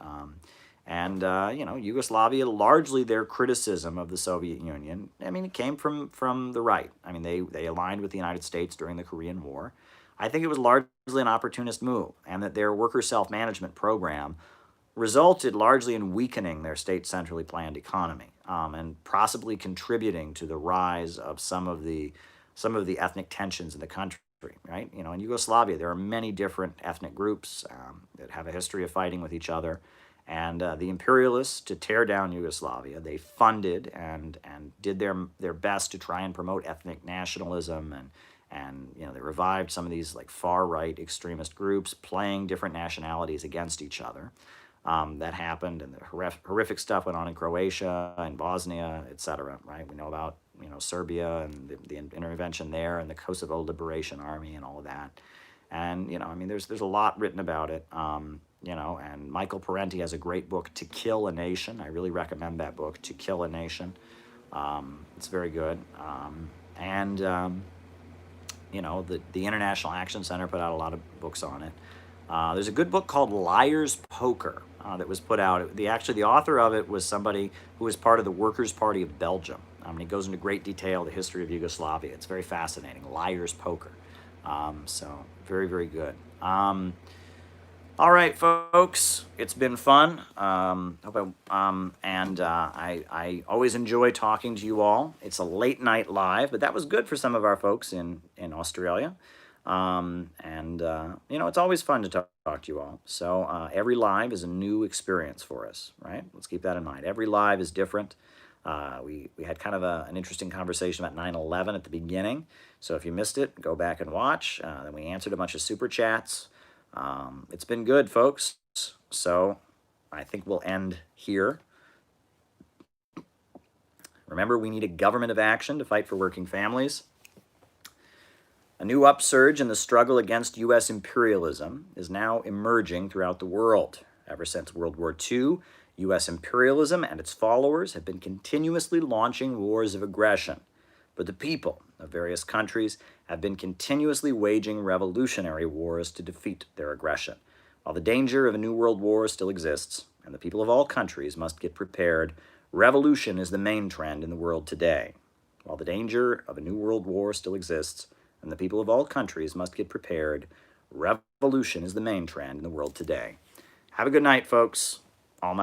Yugoslavia, largely their criticism of the Soviet Union, it came from the right. They aligned with the United States during the Korean War. I think it was largely an opportunist move, and that their worker self-management program resulted largely in weakening their state centrally planned economy, and possibly contributing to the rise of some of the ethnic tensions in the country. Right? In Yugoslavia, there are many different ethnic groups that have a history of fighting with each other. And the imperialists, to tear down Yugoslavia, they funded and did their best to try and promote ethnic nationalism, and they revived some of these like far-right extremist groups playing different nationalities against each other. That happened, and the horrific stuff went on in Croatia and Bosnia, etc. Right? We know about Serbia and the intervention there, and the Kosovo Liberation Army and all of that. And there's a lot written about it. And Michael Parenti has a great book, To Kill a Nation. I really recommend that book, To Kill a Nation. It's very good. The International Action Center put out a lot of books on it. There's a good book called Liar's Poker that was put out. The author of it was somebody who was part of the Workers' Party of Belgium. He goes into great detail the history of Yugoslavia. It's very fascinating. Liar's Poker. So very, very good. All right, folks, it's been fun. I always enjoy talking to you all. It's a late night live, but that was good for some of our folks in Australia. It's always fun to talk to you all. So every live is a new experience for us, right? Let's keep that in mind. Every live is different. We had kind of an interesting conversation about 9/11 at the beginning. So if you missed it, go back and watch. Then we answered a bunch of super chats. It's been good, folks. So I think we'll end here. Remember, we need a government of action to fight for working families. A new upsurge in the struggle against U.S. imperialism is now emerging throughout the world. Ever since World War II, U.S. imperialism and its followers have been continuously launching wars of aggression, but the people of various countries have been continuously waging revolutionary wars to defeat their aggression. While the danger of a new world war still exists, and the people of all countries must get prepared, revolution is the main trend in the world today. While the danger of a new world war still exists, and the people of all countries must get prepared, revolution is the main trend in the world today. Have a good night, folks.